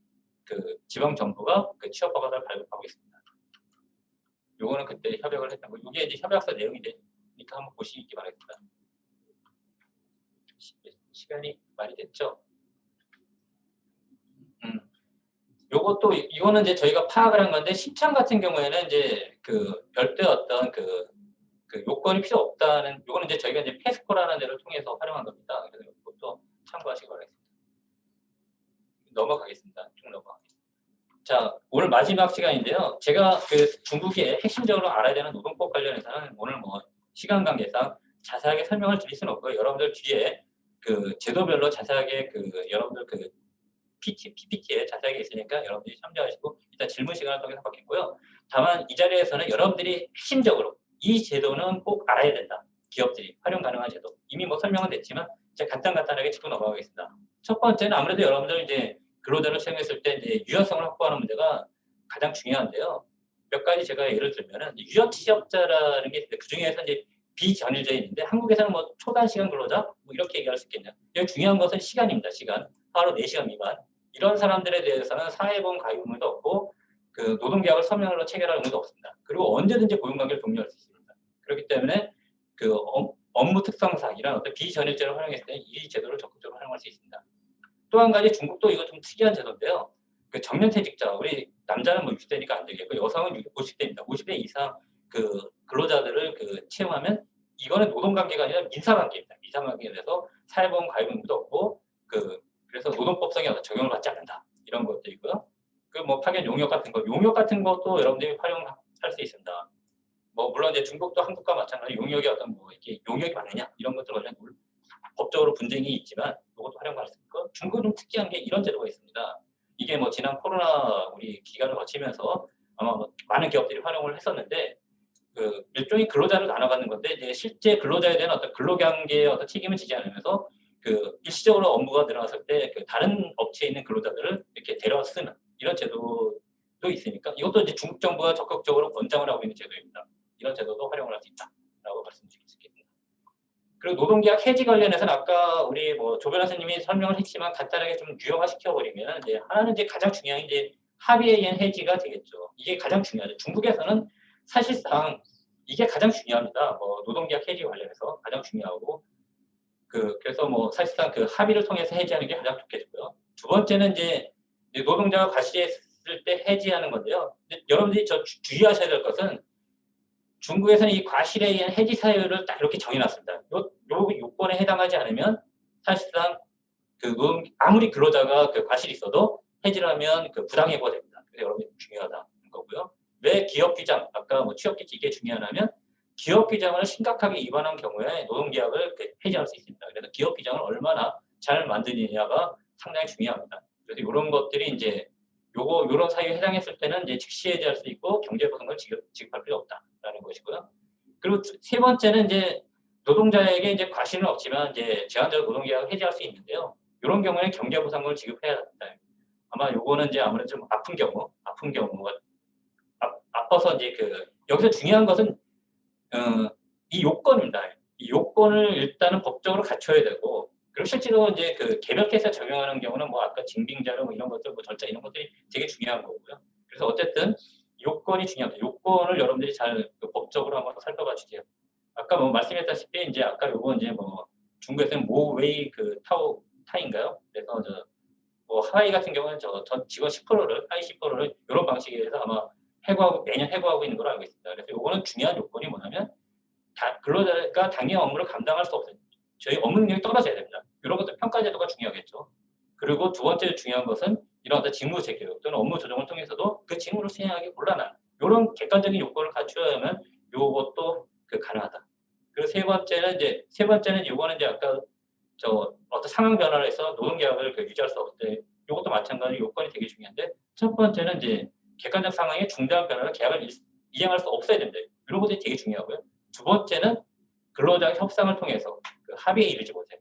그 지방 정부가 그 취업허가를 발급하고 있습니다. 요거는 그때 협약을 했던 거. 이게 이제 협약서 내용인데 그러니까 한번 보시기 바랍니다. 시간이 많이 됐죠? 요것도 이거는 이제 저희가 파악을 한 건데 시청 같은 경우에는 이제 그 별도의 어떤 그 요건이 필요 없다는 요거는 이제 저희가 이제 패스코라는 데를 통해서 활용한 겁니다. 그래서 이것도 참고하시기 바라겠습니다. 넘어가겠습니다. 쭉 넘어가겠습니다. 자, 오늘 마지막 시간인데요. 제가 그 중국의 핵심적으로 알아야 되는 노동법 관련해서는 오늘 뭐 시간 관계상 자세하게 설명을 드릴 수는 없고요. 여러분들 뒤에 그 제도별로 자세하게 그 여러분들 그 PPT에 자세하게 있으니까 여러분들이 참조하시고 일단 질문 시간을 통해서 받겠고요. 다만 이 자리에서는 여러분들이 핵심적으로 이 제도는 꼭 알아야 된다. 기업들이 활용 가능한 제도. 이미 뭐 설명은 됐지만 제가 간단하게 짚고 넘어가겠습니다. 첫 번째는 아무래도 여러분들 이제 근로자를 채용했을 때 이제 유연성을 확보하는 문제가 가장 중요한데요. 몇 가지 제가 예를 들면은 유연 취업자라는 게 있는데 그 중에서 이제 비전일제인인데 한국에서는 뭐 초단시간 근로자 뭐 이렇게 얘기할 수 있겠네요. 여기 중요한 것은 시간입니다. 시간. 하루 4시간 미만. 이런 사람들에 대해서는 사회보험 가입 의무도 없고 그 노동계약을 서면으로 체결할 의무도 없습니다. 그리고 언제든지 고용관계를 종료할 수 있습니다. 그렇기 때문에 그 업무 특성상 이런 어떤 비전일제를 활용했을 때 이 제도를 적극적으로 활용할 수 있습니다. 또 한 가지 중국도 이거 좀 특이한 제도인데요. 그 정년퇴직자, 우리 남자는 뭐 60대니까 안 되겠고 여성은 50대입니다. 50대 이상 그 근로자들을 그 채용하면 이거는 노동관계가 아니라 민사관계입니다. 민사관계에 대해서 사회보험 가입 의무도 없고 그래서 노동법상에 어떤 적용을 받지 않는다. 이런 것들이고요. 그 뭐 파견 용역 같은 것도 여러분들이 활용할 수 있습니다. 뭐 물론 이제 중국도 한국과 마찬가지로 용역이 어떤 뭐 이게 용역이 맞느냐 이런 것들 관련 법적으로 분쟁이 있지만 이것도 활용할 수 있고 중국은 좀 특이한 게 이런 제도가 있습니다. 이게 뭐 지난 코로나 우리 기간을 거치면서 아마 뭐 많은 기업들이 활용을 했었는데 그 일종의 근로자를 나눠가는 건데 이제 실제 근로자에 대한 어떤 근로관계의 어떤 책임을 지지 않으면서 그 일시적으로 업무가 늘어났을 때 그 다른 업체에 있는 근로자들을 이렇게 데려 쓰는 이런 제도도 있으니까 이것도 이제 중국 정부가 적극적으로 권장을 하고 있는 제도입니다. 이런 제도도 활용을 할 수 있다라고 말씀드릴 수 있겠습니다. 그리고 노동계약 해지 관련해서는 아까 우리 뭐 조변호 선생님이 설명을 했지만 간단하게 좀 유형화시켜 버리면 이제 하나는 이제 가장 중요한 게 이제 합의에 의한 해지가 되겠죠. 이게 가장 중요하죠. 중국에서는 사실상 이게 가장 중요합니다. 뭐 노동계약 해지 관련해서 가장 중요하고 그래서 뭐 사실상 그 합의를 통해서 해지하는 게 가장 좋겠고요. 두 번째는 이제 노동자가 과실했을 때 해지하는 건데요. 여러분들이 주의하셔야 될 것은 중국에서는 이 과실에 의한 해지 사유를 딱 이렇게 정해놨습니다. 요 요건에 해당하지 않으면 사실상 아무리 근로자가 그 과실이 있어도 해지를 하면 그 부당해고가 됩니다. 그래서 여러분이 중요하다는 거고요. 왜 기업 규정, 아까 뭐 취업 규칙 이게 중요하냐면 기업 규정을 심각하게 위반한 경우에 노동계약을 해지할 수 있습니다. 그래서 기업 규정을 얼마나 잘 만드느냐가 상당히 중요합니다. 그래서 이런 것들이 이제 요런 사유에 해당했을 때는 이제 즉시 해지할 수 있고 경제보상을 지급할 필요 없다라는 것이고요. 그리고 세 번째는 이제 노동자에게 이제 과실은 없지만 이제 제한적으로 노동계약을 해지할 수 있는데요. 이런 경우에 경제보상을 지급해야 합니다. 아마 요거는 이제 아무래도 좀 아픈 경우가 아파서 이제 여기서 중요한 것은 이 요건입니다. 이 요건을 일단은 법적으로 갖춰야 되고 그리고 실제로 이제 개별 케이스에 적용하는 경우는 뭐 아까 징빙자료 뭐 이런 것들 뭐 절차 이런 것들이 되게 중요한 거고요. 그래서 어쨌든 요건이 중요합니다. 요건을 여러분들이 잘 법적으로 한번 살펴봐 주세요. 아까 뭐 말씀했다시피 이제 아까 요거 이제 뭐 중국에서는 모웨이 타인가요? 그래서 뭐 하와이 같은 경우는 전 직원 10%를 하위 10%를 이런 방식에서 아마 매년 해고하고 있는 걸로 알고 있습니다. 그래서 요거는 중요한 요건이 뭐냐면 근로자가 당연 업무를 감당할 수 없어요. 저희 업무 능력이 떨어져야 됩니다. 이런 것들 평가 제도가 중요하겠죠. 그리고 두 번째 중요한 것은 이런 어떤 직무 재교육 또는 업무 조정을 통해서도 그 직무를 수행하기 곤란한 이런 객관적인 요건을 갖추어야만 요것도 가능하다. 그리고 세 번째는 요거는 이제 아까 어떤 상황 변화를 해서 노동계약을 유지할 수 없을 때 이것도 마찬가지로 요건이 되게 중요한데 첫 번째는 이제 객관적 상황에 중대한 변화를 계약을 이행할 수 없어야 된다. 이런 것들이 되게 중요하고요. 두 번째는 근로자의 협상을 통해서 합의에 이르지 못해.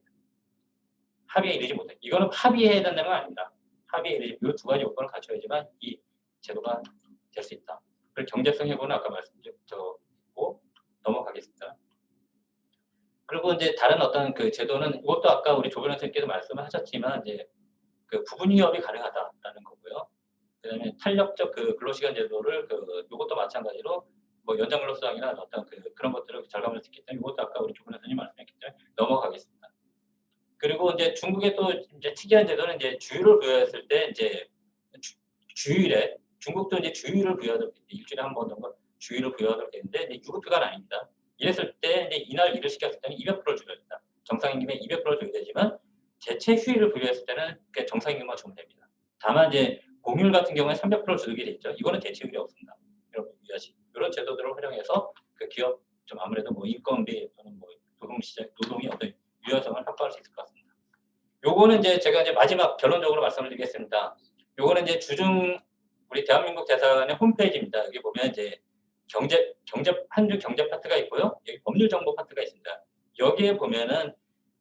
이거는 합의해야 된다는 건 아닙니다. 합의에 이르지 이 두 가지 요건을 갖춰야지만 이 제도가 될 수 있다. 그리고 경제성 해고는 아까 말씀드렸고 넘어가겠습니다. 그리고 이제 다른 어떤 제도는 이것도 아까 우리 조변호 선생님께서 말씀을 하셨지만 이제 부분 휴업이 가능하다라는 거고요. 그다음에 탄력적 근로시간 제도를 이것도 마찬가지로 뭐 연장 근로수당이나 어떤 그런 것들을 절감할 수 있기 때문에 이것도 아까 우리 조근혜 선생님 말씀했기 때문에 넘어가겠습니다. 그리고 이제 중국의 또 이제 특이한 제도는 이제 주휴를 부여했을 때 이제 주휴일에 중국도 이제 주휴를 부여하도록 일주일에 한 번 정도 주휴를 부여하도록 되는데 이제 유급휴가는 아닙니다. 이랬을 때 이제 이날 일을 시켰을 때는 200%를 줘야 됩니다. 정상임금의 200%를 줘야 되지만 대체 휴일을 부여했을 때는 그냥 정상임금만 주면 됩니다. 다만 이제 공휴일 같은 경우에 300%를 주게 돼 있죠. 이거는 대체 휴일이 없습니다. 여러분 유의하시. 이런 제도들을 활용해서 그 기업 좀 아무래도 뭐 인건비 또는 뭐 노동이 어떤 유연성을 확보할 수 있을 것 같습니다. 요거는 이제 제가 이제 마지막 결론적으로 말씀을 드리겠습니다. 요거는 이제 주중 우리 대한민국 대사관의 홈페이지입니다. 여기 보면 이제 한주 경제 파트가 있고요. 여기 법률 정보 파트가 있습니다. 여기에 보면은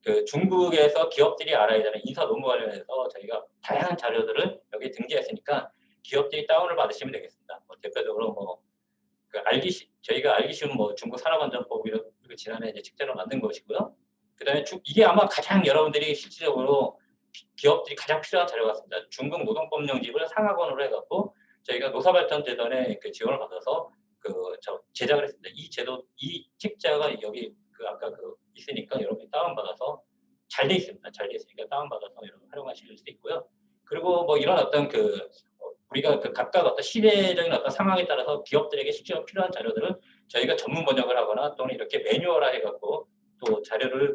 그 중국에서 기업들이 알아야 되는 인사 노무 관련해서 저희가 다양한 자료들을 여기 등재했으니까 기업들이 다운을 받으시면 되겠습니다. 뭐 대표적으로 뭐 저희가 알기 쉬운 뭐 중국 산업안전법 이런 지난해 이제 직제로 만든 것이고요. 그다음에 이게 아마 가장 여러분들이 실질적으로 기업들이 가장 필요한 자료 같습니다. 중국 노동법령집을 상하권으로 해갖고 저희가 노사발전재단에 그 지원을 받아서 제작을 했습니다. 이 책자가 여기 아까 있으니까 여러분이 다운받아서 잘 돼 있습니다. 잘 돼 있으니까 다운받아서 여러분 활용하실 수 있고요. 그리고 뭐 이런 어떤 우리가 각각 어떤 시대적인 어떤 상황에 따라서 기업들에게 실제로 필요한 자료들을 저희가 전문 번역을 하거나 또는 이렇게 매뉴얼화 해갖고 또 자료를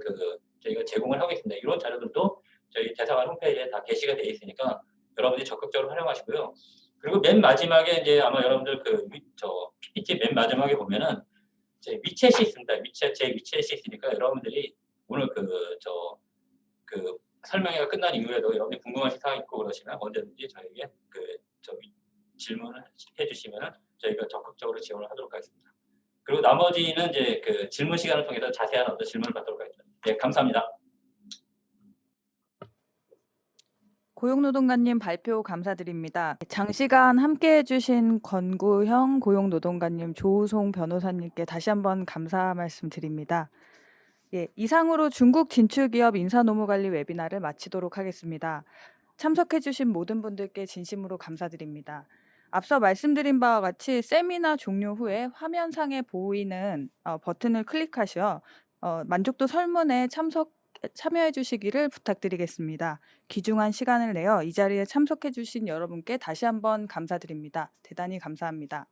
저희가 제공을 하고 있습니다. 이런 자료들도 저희 대사관 홈페이지에 다 게시가 되어 있으니까 여러분들이 적극적으로 활용하시고요. 그리고 맨 마지막에 이제 아마 여러분들 PPT 맨 마지막에 보면은 제 위챗이 있습니다. 제 위챗이 있으니까 여러분들이 오늘 설명회가 끝난 이후에도 여러분이 궁금하신 사항 있고 그러시면 언제든지 저에게 질문을 해주시면 저희가 적극적으로 지원을 하도록 하겠습니다. 그리고 나머지는 이제 질문 시간을 통해서 자세한 어떤 질문을 받도록 하겠습니다. 네, 감사합니다. 고용노동관님 발표 감사드립니다. 장시간 함께해 주신 권구형 고용노동관님, 조우송 변호사님께 다시 한번 감사 말씀드립니다. 예, 이상으로 중국 진출기업 인사노무관리 웨비나를 마치도록 하겠습니다. 참석해 주신 모든 분들께 진심으로 감사드립니다. 앞서 말씀드린 바와 같이 세미나 종료 후에 화면상에 보이는 버튼을 클릭하셔 만족도 설문에 참여해 주시기를 부탁드리겠습니다. 귀중한 시간을 내어 이 자리에 참석해 주신 여러분께 다시 한번 감사드립니다. 대단히 감사합니다.